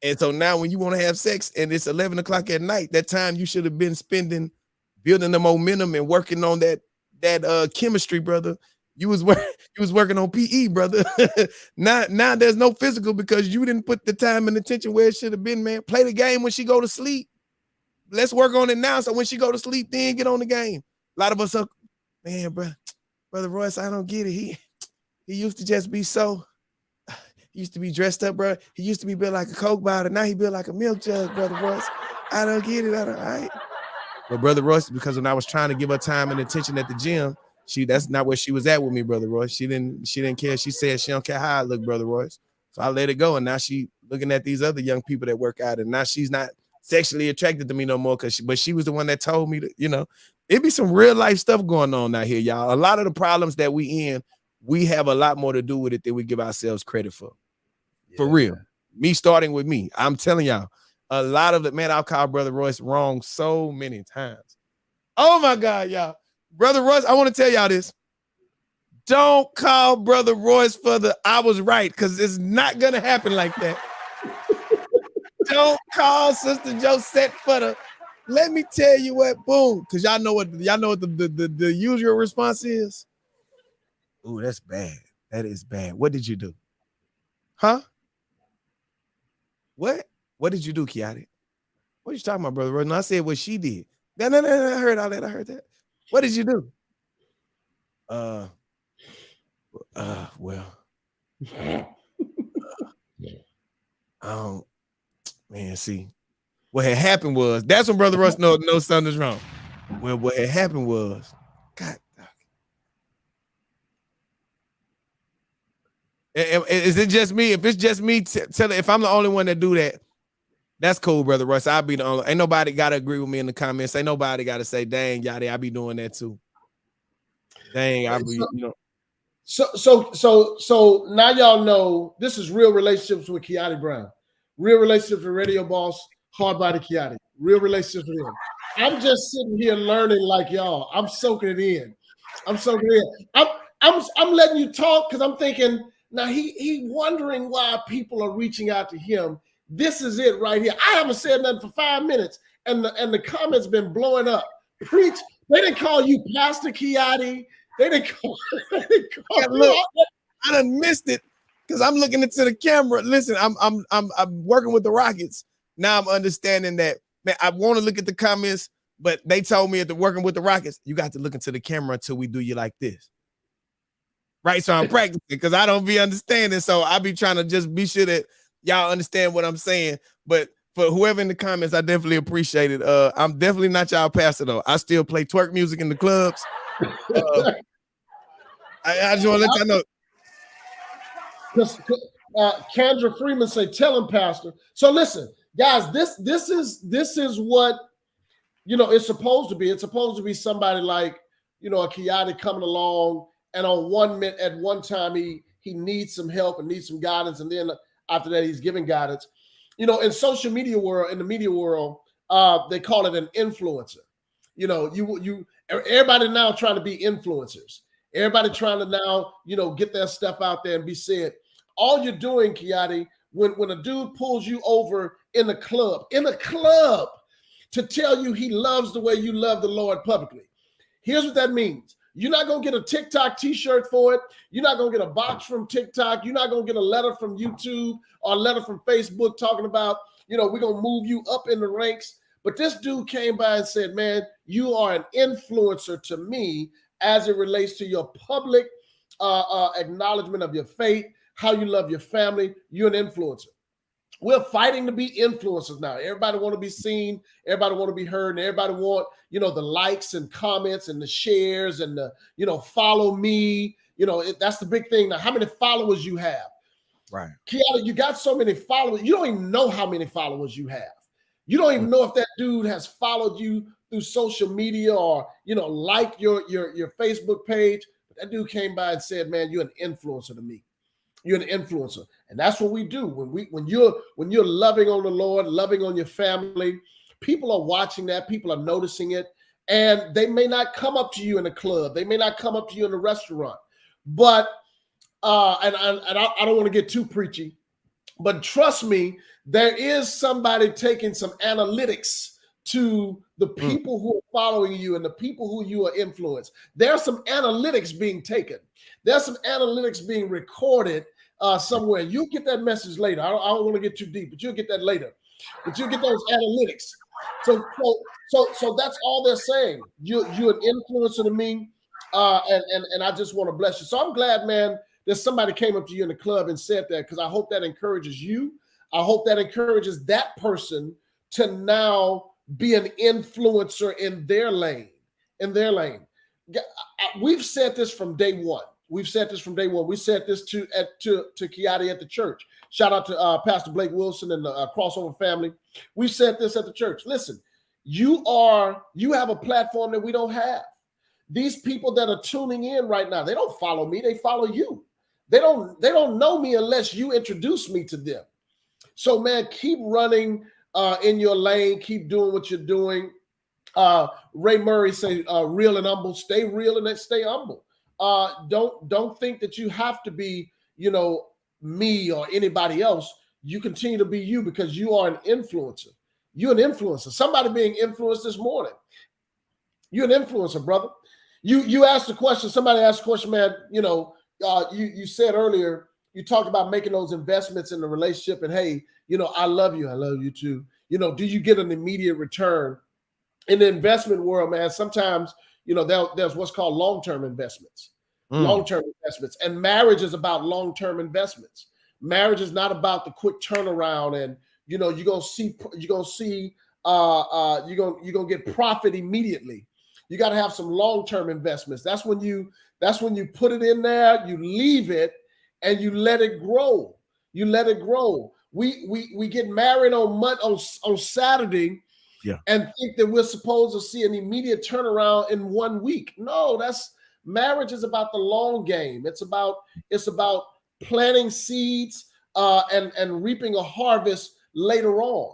And so now when you want to have sex and it's 11 o'clock at night, that time you should have been spending building the momentum and working on that chemistry, brother. You was working on PE, brother. now there's no physical because you didn't put the time and attention where it should have been, man. Play the game when she go to sleep. Let's work on it now. So when she go to sleep, then get on the game. A lot of us are, man, brother Royce, I don't get it. He used to just be so, he used to be dressed up, bro. He used to be built like a Coke bottle. Now he built like a milk jug, Brother Royce. I don't get it. All right. But Brother Royce, because when I was trying to give her time and attention at the gym, that's not where she was at with me, Brother Royce. She didn't care. She said she don't care how I look, Brother Royce. So I let it go. And now she looking at these other young people that work out. And now she's not sexually attracted to me no more. But she was the one that told me that, it'd be some real life stuff going on out here, y'all. A lot of the problems that we have a lot more to do with it than we give ourselves credit for. Yeah. For real. Me starting with me. I'm telling y'all, a lot of it, man, I'll call Brother Royce wrong so many times. Oh my God, y'all. Brother Royce, I want to tell y'all this. Don't call Brother Royce for the I was right, because it's not going to happen like that. Don't call Sister Josette for the let me tell you what, boom. Because y'all know what the usual response is. Ooh, that's bad. That is bad. What did you do? Huh? What? What did you do, Chiari? What are you talking about, Brother Royce? No, I said what she did. No, I heard all that. I heard that. What did you do? Well, man, see, what had happened was, that's when Brother Russ knows something's wrong. Well, what had happened was, God, is it just me? If it's just me, tell it. If I'm the only one that do that, that's cool, Brother Russ. I'll be the only. Ain't nobody got to agree with me in the comments. Ain't nobody got to say, dang, Yachty, I be doing that too. Dang, I be, So now y'all know this is Real Relationships with Chiari Brown. Real Relationships with Radio Boss, Hardbody Chiari. Real Relationships with him. I'm just sitting here learning like y'all. I'm soaking it in. I'm letting you talk because I'm thinking, now he wondering why people are reaching out to him. This is it right here. I haven't said nothing for 5 minutes, and the comments been blowing up. Preach. They didn't call you Pastor Chiari. They didn't call look, I done missed it because I'm looking into the camera. Listen, I'm working with the Rockets. Now I'm understanding that, man, I want to look at the comments, but they told me at the working with the Rockets, you got to look into the camera until we do you like this. Right? So I'm practicing because I don't be understanding. So I be trying to just be sure that y'all understand what I'm saying. But for whoever in the comments, I definitely appreciate it. I'm definitely not y'all pastor though. I still play twerk music in the clubs. I just want to let y'all know. Because Kendra Freeman say, "Tell him, Pastor." So listen, guys, this is what it's supposed to be. It's supposed to be somebody like a Chiari coming along, and on one time he needs some help and needs some guidance, and then after that he's giving guidance. In social media world, in the media world, they call it an influencer. Everybody now trying to be influencers. Everybody trying to now, get their stuff out there and be said. All you're doing, Chiari, when a dude pulls you over in a club to tell you he loves the way you love the Lord publicly. Here's what that means. You're not going to get a TikTok t-shirt for it. You're not going to get a box from TikTok. You're not going to get a letter from YouTube or a letter from Facebook talking about, we're going to move you up in the ranks. But this dude came by and said, man, you are an influencer to me as it relates to your public acknowledgement of your faith, how you love your family. You're an influencer. We're fighting to be influencers now. Everybody want to be seen. Everybody want to be heard. And everybody want, the likes and comments and the shares and the, follow me. That's the big thing now. How many followers you have? Right. Chiari, you got so many followers. You don't even know how many followers you have. You don't even know if that dude has followed you through social media or, like your Facebook page. But that dude came by and said, man, you're an influencer to me. You're an influencer. And that's what we do. When you're loving on the Lord, loving on your family, people are watching that, people are noticing it, and they may not come up to you in the club, they may not come up to you in the restaurant, but and I don't want to get too preachy, but trust me, there is somebody taking some analytics to the people who are following you and the people who you are influenced. There's some analytics being taken. There's some analytics being recorded somewhere. You'll get that message later. I don't want to get too deep, but you'll get that later. But you'll get those analytics. So that's all they're saying. You're an influencer to me, and I just want to bless you. So I'm glad, man, that somebody came up to you in the club and said that, because I hope that encourages you. I hope that encourages that person to now be an influencer in their lane. We've said this from day one. We said this to Chiari at the church. Shout out to Pastor Blake Wilson and the Crossover family. We've said this at the church. Listen, you have a platform that we don't have. These people that are tuning in right now, they don't follow me, they follow you. They don't know me unless you introduce me to them. So, man, keep running in your lane. Keep doing what you're doing. Ray Murray say, real and humble. Stay real and stay humble. Don't think that you have to be, me or anybody else. You continue to be you because you are an influencer. You're an influencer. Somebody being influenced this morning. You're an influencer, brother. You asked the question. Somebody asked the question, man. You said earlier, you talked about making those investments in the relationship, and hey, I love you. I love you too. Do you get an immediate return? In the investment world, man, sometimes, there's what's called long-term investments. Long-term investments. And marriage is about long-term investments. Marriage is not about the quick turnaround and, you're gonna get profit immediately. You got to have some long-term investments. That's when you put it in there, you leave it, and you let it grow. You let it grow. We get married on Saturday, and think that we're supposed to see an immediate turnaround in 1 week. No, marriage is about the long game. It's about planting seeds and reaping a harvest later on.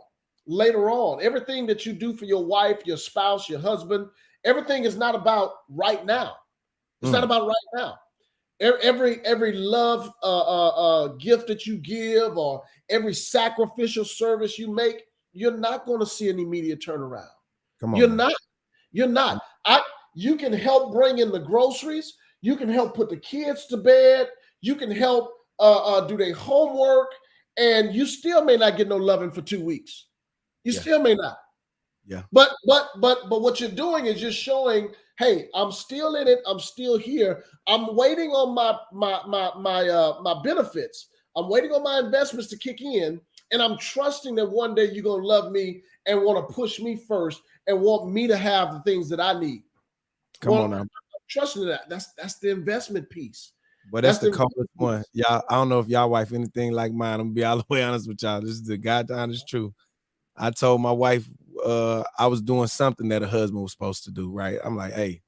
Everything that you do for your wife, your spouse, your husband, everything is not about right now. It's not about right now. Every love gift that you give or every sacrificial service you make, you're not going to see an immediate turnaround. Come on. You're not. You can help bring in the groceries. You can help put the kids to bed. You can help do their homework, and you still may not get no loving for 2 weeks. You still may not. Yeah. But what you're doing is you're showing, hey, I'm still in it. I'm still here. I'm waiting on my benefits. I'm waiting on my investments to kick in, and I'm trusting that one day you're gonna love me and want to push me first and want me to have the things that I need. Come on now. I'm trusting that. That's the investment piece. But that's the coldest one. Y'all, I don't know if y'all wife anything like mine. I'm gonna be all the way honest with y'all. This is the goddamn honest truth. I told my wife I was doing something that a husband was supposed to do, right? I'm like, hey,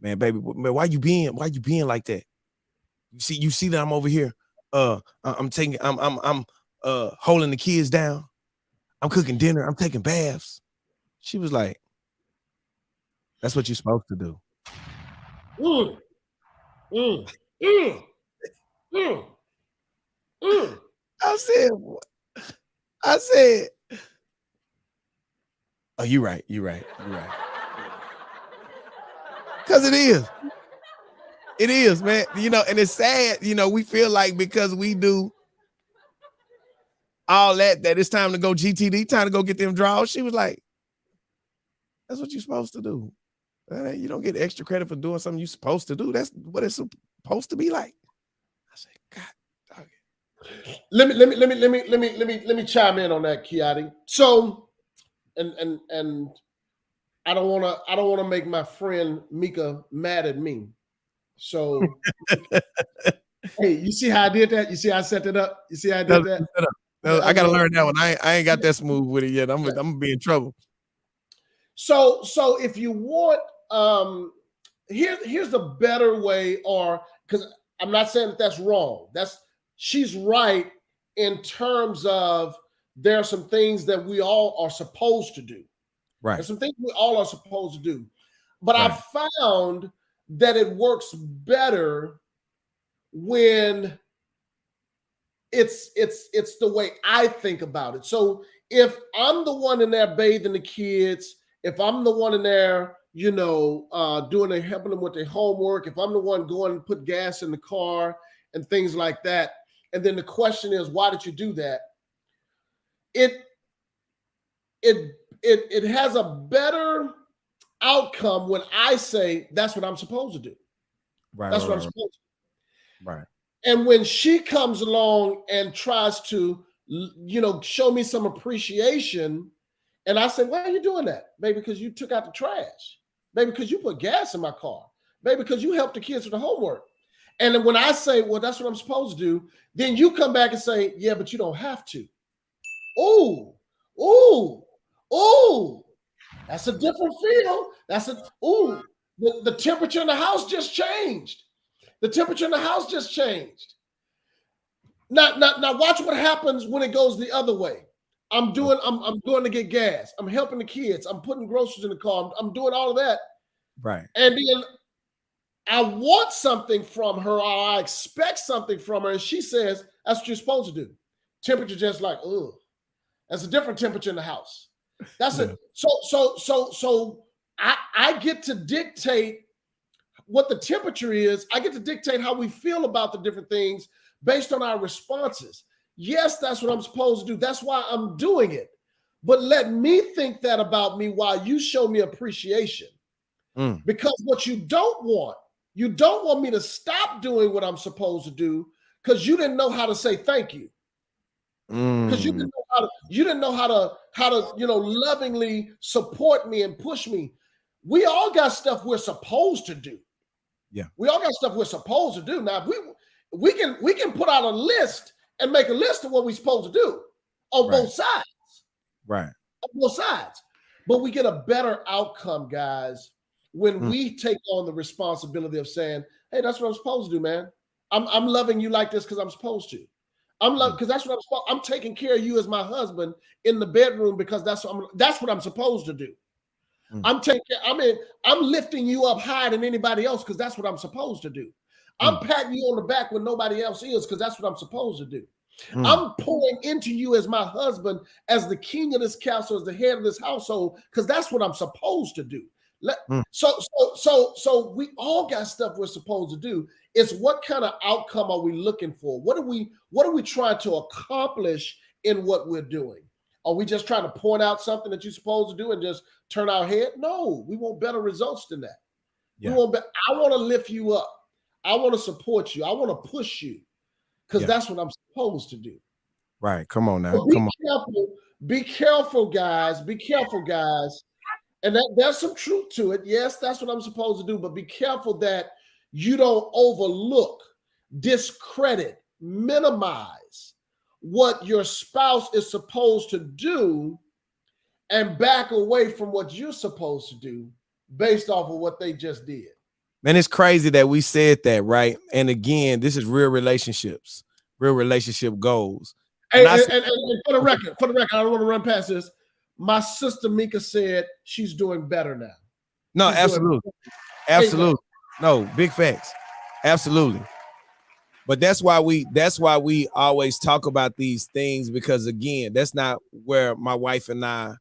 man, baby, man, why you being like that? You see that I'm over here. I'm holding the kids down. I'm cooking dinner. I'm taking baths. She was like, that's what you're supposed to do. I said, oh, you're right. Because it is, man. And it's sad, we feel like because we do all that it's time to go GTD, time to go get them draws. She was like, that's what you're supposed to do. You don't get extra credit for doing something you're supposed to do. That's what it's supposed to be like. I said, God, dog it. let me chime in on that, Chiari. So, and I don't want to make my friend Mika mad at me. So, hey, you see how I did that? You see how I set it up? You see how I did that? No, I gotta learn that one. I ain't got that smooth with it yet. I'm gonna be in trouble. So if you want, here's a better way, or because I'm not saying that that's wrong. She's right in terms of there are some things that we all are supposed to do. Right. There's some things we all are supposed to do. But Right. I found that it works better when it's the way I think about it. So if I'm the one in there bathing the kids, if I'm the one in there, helping them with their homework, if I'm the one going to put gas in the car and things like that, and then the question is, why did you do that? It has a better outcome when I say that's what I'm supposed to do. Right. That's what I'm supposed to do. Right. And when she comes along and tries to, show me some appreciation, and I say, why are you doing that? Maybe because you took out the trash. Maybe because you put gas in my car. Maybe because you helped the kids with the homework. And then when I say, well, that's what I'm supposed to do, then you come back and say, yeah, but you don't have to. Ooh, that's a different feel. The temperature in the house just changed. The temperature in the house just changed. Now watch what happens when it goes the other way. I'm going to get gas. I'm helping the kids. I'm putting groceries in the car. I'm doing all of that. Right. And then I want something from her, or I expect something from her, and she says, that's what you're supposed to do. Temperature just like, ugh. That's a different temperature in the house. That's it. So I get to dictate what the temperature is. I get to dictate how we feel about the different things based on our responses. Yes, that's what I'm supposed to do. That's why I'm doing it. But let me think that about me while you show me appreciation. Because what you don't want me to stop doing what I'm supposed to do because you didn't know how to say thank you. Because you didn't know how to lovingly support me and push me. We all got stuff we're supposed to do. Yeah, we all got stuff we're supposed to do. Now we can put out a list and make a list of what we're supposed to do on both sides. Right. On both sides. But we get a better outcome, guys, when we take on the responsibility of saying, hey, that's what I'm supposed to do, man. I'm loving you like this because I'm supposed to. Because that's what I'm taking care of you as my husband in the bedroom because that's what I'm supposed to do. I'm lifting you up higher than anybody else because that's what I'm supposed to do. I'm patting you on the back when nobody else is because that's what I'm supposed to do. I'm pouring into you as my husband, as the king of this castle, as the head of this household, because that's what I'm supposed to do. So we all got stuff we're supposed to do. It's what kind of outcome are we looking for? What are we trying to accomplish in what we're doing? Are we just trying to point out something that you're supposed to do and just turn our head? No, we want better results than that. Yeah. I want to lift you up. I want to support you. I want to push you because that's what I'm supposed to do. Right. Come on now. Be careful, guys. Be careful, guys. And there's some truth to it. Yes, that's what I'm supposed to do. But be careful that you don't overlook, discredit, minimize what your spouse is supposed to do and back away from what you're supposed to do based off of what they just did. Man, it's crazy that we said that, right? And again, this is real relationships, real relationship goals. And for the record, I don't want to run past this. My sister Mika said she's doing better now. No, absolutely. No, big facts. Absolutely. But that's why we always talk about these things, because again, that's not where my wife and I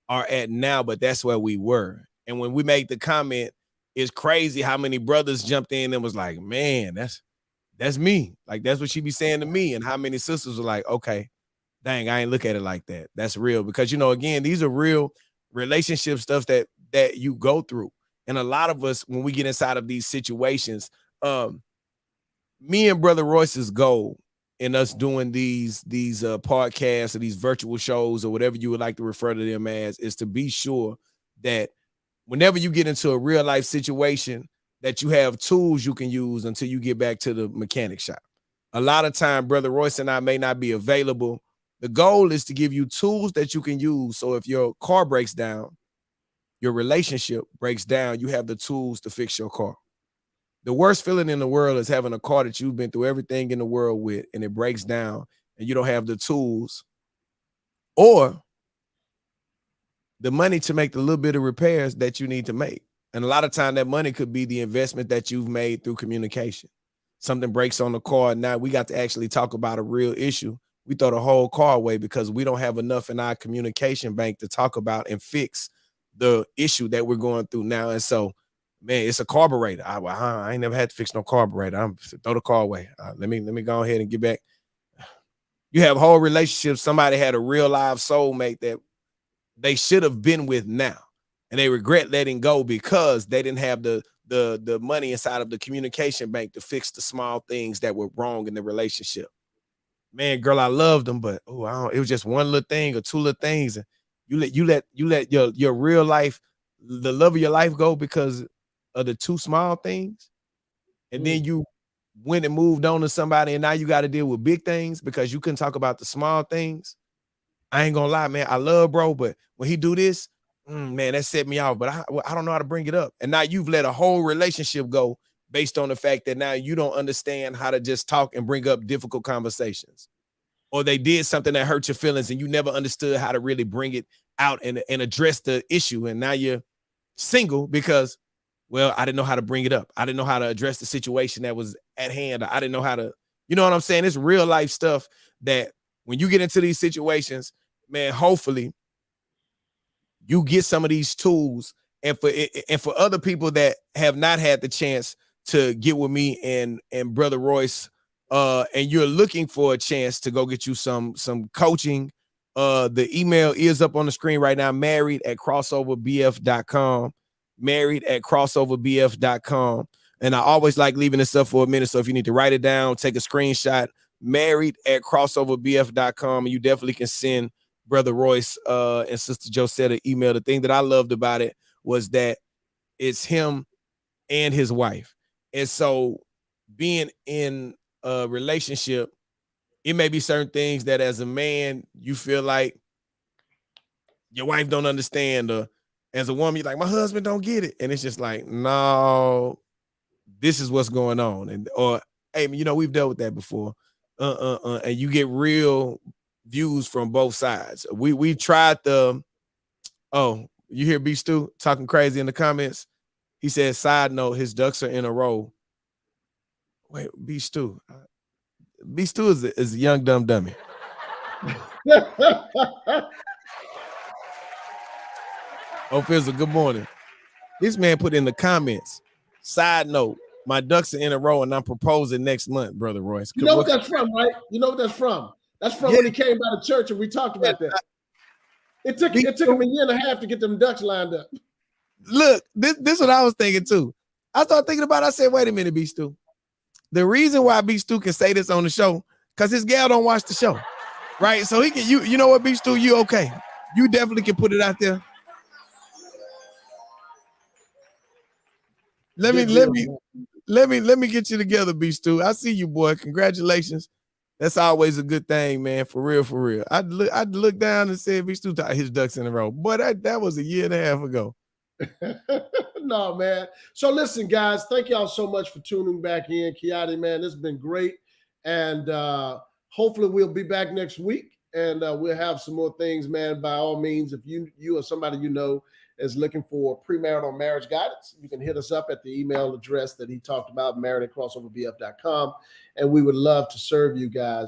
are at now, but that's where we were. And when we made the comment, it's crazy how many brothers jumped in and was like, man, that's me. Like, that's what she be saying to me. And how many sisters were like, okay, dang, I ain't look at it like that. That's real. Because, again, these are real relationship stuff that you go through. And a lot of us, when we get inside of these situations, me and Brother Royce's goal in us doing these podcasts or these virtual shows or whatever you would like to refer to them as is to be sure that whenever you get into a real life situation that you have tools you can use until you get back to the mechanic shop. A lot of time, Brother Royce and I may not be available. The goal is to give you tools that you can use. So if your car breaks down, your relationship breaks down, you have the tools to fix your car. The worst feeling in the world is having a car that you've been through everything in the world with, and it breaks down and you don't have the tools or the money to make the little bit of repairs that you need to make. And a lot of time that money could be the investment that you've made through communication. Something breaks on the car. Now we got to actually talk about a real issue. We throw the whole car away because we don't have enough in our communication bank to talk about and fix the issue that we're going through now. And so, man, it's a carburetor. I ain't never had to fix no carburetor. I'm throw the car away. Let me go ahead and get back. You have whole relationships. Somebody had a real live soulmate that they should have been with now, and they regret letting go because they didn't have the money inside of the communication bank to fix the small things that were wrong in the relationship. Man, girl, I loved them, but it was just one little thing or two little things, and you let your real life, the love of your life, go because of the two small things, and then you went and moved on to somebody, and now you got to deal with big things because you couldn't talk about the small things. I ain't gonna lie, man. I love bro, but when he do this, man, that set me off. But I don't know how to bring it up. And now you've let a whole relationship go based on the fact that now you don't understand how to just talk and bring up difficult conversations. Or they did something that hurt your feelings and you never understood how to really bring it out and address the issue. And now you're single because, well, I didn't know how to bring it up. I didn't know how to address the situation that was at hand. I didn't know how to, you know what I'm saying? It's real life stuff that when you get into these situations, man, hopefully you get some of these tools. And for other people that have not had the chance to get with me and Brother Royce, and you're looking for a chance to go get you some coaching, the email is up on the screen right now, married@crossoverbf.com, married@crossoverbf.com. And I always like leaving this up for a minute. So if you need to write it down, take a screenshot, married@crossoverbf.com, and you definitely can send Brother Royce and Sister Josetta email. The thing that I loved about it was that it's him and his wife. And so being in a relationship, it may be certain things that as a man, you feel like your wife don't understand, or as a woman, you're like, my husband don't get it. And it's just like, no, this is what's going on. And, or, hey, we've dealt with that before. And you get real views from both sides. We tried you hear B Stu talking crazy in the comments. He said, side note, his ducks are in a row. Wait, B Stu is a young dumb dummy. Oh, Fizzle, good morning. This man put in the comments, side note, my ducks are in a row and I'm proposing next month, Brother Royce. You know what that's from, right? You know what that's from? That's from when he came by the church and we talked about that. It took him a year and a half to get them ducks lined up. Look, this is what I was thinking too. I started thinking about it. I said, wait a minute, B Stu. The reason why B Stu can say this on the show, because his gal don't watch the show. Right? So he can, you know what, B Stu, you okay. You definitely can put it out there. Let me get you together, B Stu. I see you, boy. Congratulations. That's always a good thing, man. For real, for real. I'd look down and say B Stu tied his ducks in a row. Boy, that was a year and a half ago. No, man. So listen, guys, thank y'all so much for tuning back in. Chiari, man, this has been great. And hopefully we'll be back next week and we'll have some more things, man. By all means, if you or somebody you know is looking for premarital marriage guidance, you can hit us up at the email address that he talked about, married@crossoverbf.com, and we would love to serve you guys.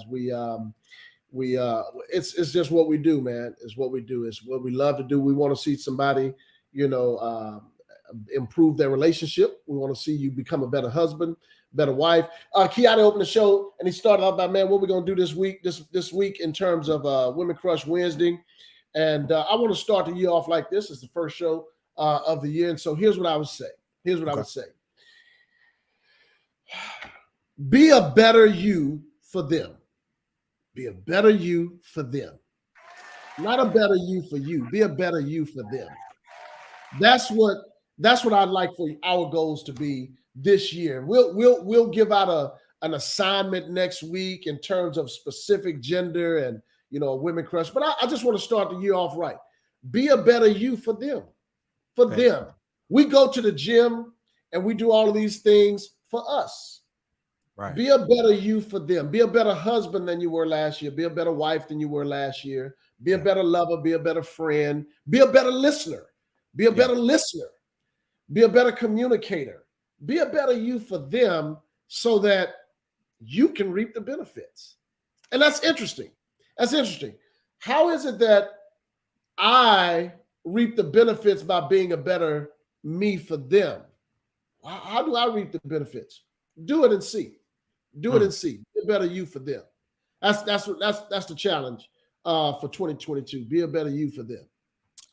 It's just what we do, man. It's what we do. It's what we love to do. We want to see somebody, improve their relationship. We want to see you become a better husband, better wife. Chiari opened the show and he started out by, man, what we're going to do this week in terms of Women Crush Wednesday. And I want to start the year off like this. It's the first show of the year. And so here's what I would say. Be a better you for them. Be a better you for them. Not a better you for you. Be a better you for them. That's what I'd like for our goals to be this year. We'll give out an assignment next week in terms of specific gender and women crush. But I just want to start the year off right. Be a better you for them. For them. We go to the gym and we do all of these things for us. Right. Be a better you for them. Be a better husband than you were last year. Be a better wife than you were last year. Be a better lover. Be a better friend. Be a better listener. Be a better listener. Be a better communicator. Be a better you for them so that you can reap the benefits. And that's interesting. That's interesting. How is it that I reap the benefits by being a better me for them? How do I reap the benefits? Do it and see. Do it and see. Be a better you for them. That's the challenge for 2022. Be a better you for them.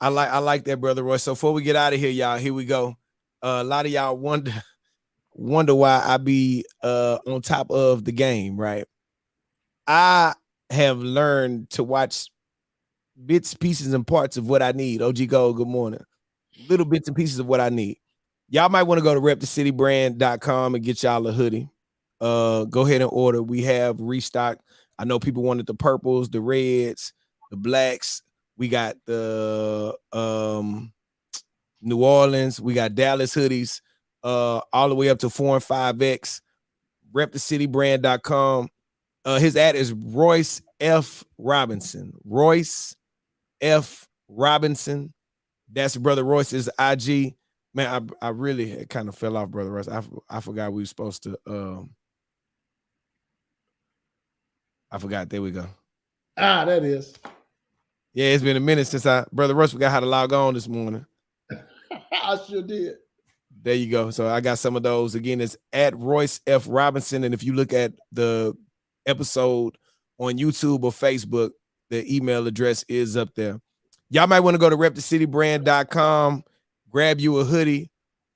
I like that, Brother Royce. So before we get out of here, y'all, here we go. A lot of y'all wonder why I be on top of the game, right? I have learned to watch bits, pieces, and parts of what I need. OG Gold, good morning. Little bits and pieces of what I need. Y'all might want to go to repthecitybrand.com and get y'all a hoodie. Go ahead and order. We have restock. I know people wanted the purples, the reds, the blacks. We got the New Orleans. We got Dallas hoodies all the way up to 4 and 5X. Repthecitybrand.com. His ad is Royce F Robinson. Royce F Robinson. That's Brother Royce's IG. Man, I really kind of fell off, Brother Royce. I forgot we were supposed to. I forgot. There we go. That is. Yeah, it's been a minute since Brother Royce forgot how to log on this morning. I sure did. There you go. So I got some of those. Again, it's at Royce F Robinson. And if you look at the episode on YouTube or Facebook, the email address is up there. Y'all might want to go to repthecitybrand.com, grab you a hoodie.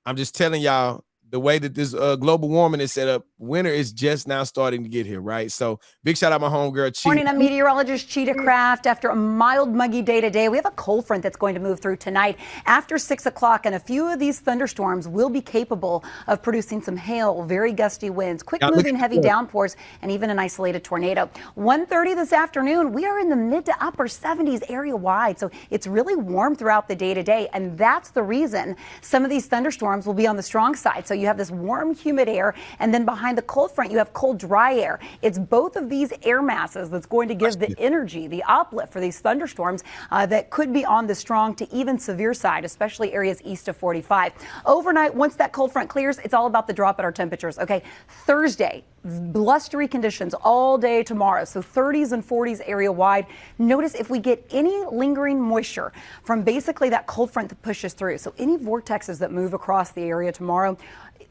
I'm just telling y'all, the way that this global warming is set up, winter is just now starting to get here, right? So big shout out my homegirl, Cheetah. Morning, I'm meteorologist Cheetah Craft. After a mild, muggy day today, we have a cold front that's going to move through tonight after 6 o'clock, and a few of these thunderstorms will be capable of producing some hail, very gusty winds, quick-moving heavy downpours, and even an isolated tornado. 1:30 this afternoon, we are in the mid to upper 70s area-wide, so it's really warm throughout the day today, and that's the reason some of these thunderstorms will be on the strong side. So you have this warm, humid air, and then behind the cold front, you have cold, dry air. It's both of these air masses that's going to give the energy, the uplift for these thunderstorms that could be on the strong to even severe side, especially areas east of 45. Overnight, once that cold front clears, it's all about the drop in our temperatures. Okay, Thursday, blustery conditions all day tomorrow, so 30s and 40s area wide. Notice if we get any lingering moisture from basically that cold front that pushes through, so any vortexes that move across the area tomorrow,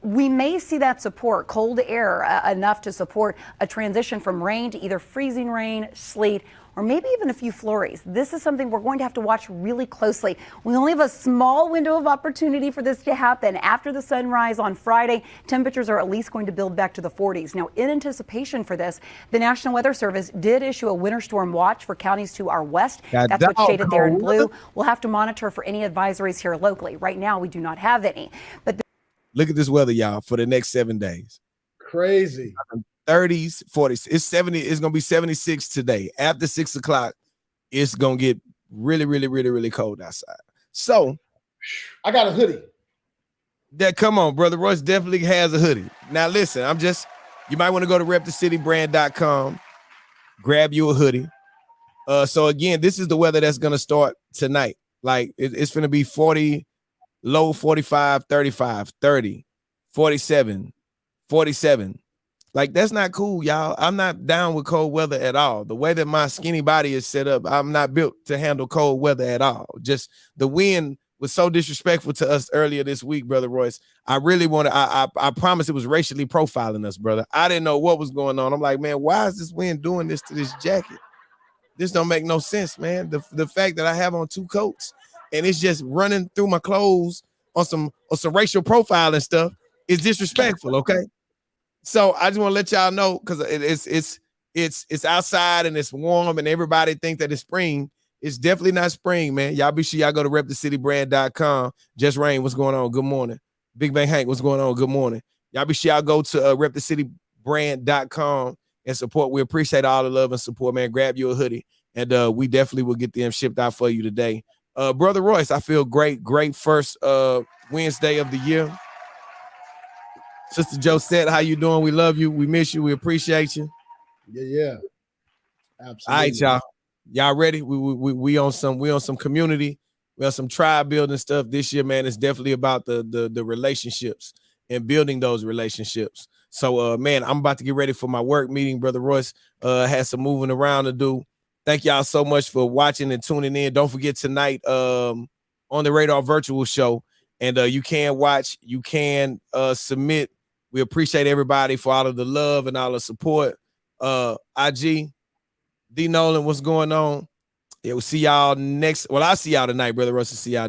we may see that support cold air enough to support a transition from rain to either freezing rain, sleet, or maybe even a few flurries. This is something we're going to have to watch really closely. We only have a small window of opportunity for this to happen. After the sunrise on Friday, temperatures are at least going to build back to the 40s. Now, in anticipation for this, the National Weather Service did issue a winter storm watch for counties to our west. That's what's shaded there in blue. We'll have to monitor for any advisories here locally. Right now, we do not have any. But look at this weather, y'all, for the next 7 days. Crazy. 30s, 40s. It's 70. It's going to be 76 today. After 6 o'clock, it's going to get really, really, really, really cold outside. So I got a hoodie. Come on, Brother Royce definitely has a hoodie. Now, listen, you might want to go to repthecitybrand.com, grab you a hoodie. So, again, this is the weather that's going to start tonight. Like, it's going to be 40, low 45, 35, 30, 47, 47. Like, that's not cool, y'all. I'm not down with cold weather at all. The way that my skinny body is set up, I'm not built to handle cold weather at all. Just the wind was so disrespectful to us earlier this week, Brother Royce. I really want to, I promise it was racially profiling us, brother. I didn't know what was going on. I'm like, man, why is this wind doing this to this jacket? This don't make no sense, man. The fact that I have on 2 coats and it's just running through my clothes on some racial profiling stuff is disrespectful, okay? So I just want to let y'all know, because it's outside and it's warm and everybody think that it's spring. It's definitely not spring, man. Y'all be sure y'all go to repthecitybrand.com. Just Rain, what's going on? Good morning. Big Bang Hank, what's going on? Good morning. Y'all be sure y'all go to repthecitybrand.com and support. We appreciate all the love and support, man. Grab you a hoodie, and we definitely will get them shipped out for you today. Brother Royce, I feel great first Wednesday of the year. Sister Josette, how you doing? We love you. We miss you. We appreciate you. Yeah. Absolutely. All right, y'all. Y'all ready? We on some community. We on some tribe building stuff this year, man. It's definitely about the relationships and building those relationships. So, man, I'm about to get ready for my work meeting. Brother Royce has some moving around to do. Thank y'all so much for watching and tuning in. Don't forget tonight on the Radar Virtual Show, and you can watch, you can submit. We appreciate everybody for all of the love and all the support. IG, D Nolan, what's going on? Yeah, we'll see y'all next. Well, I'll see y'all tonight, Brother Russell. See y'all.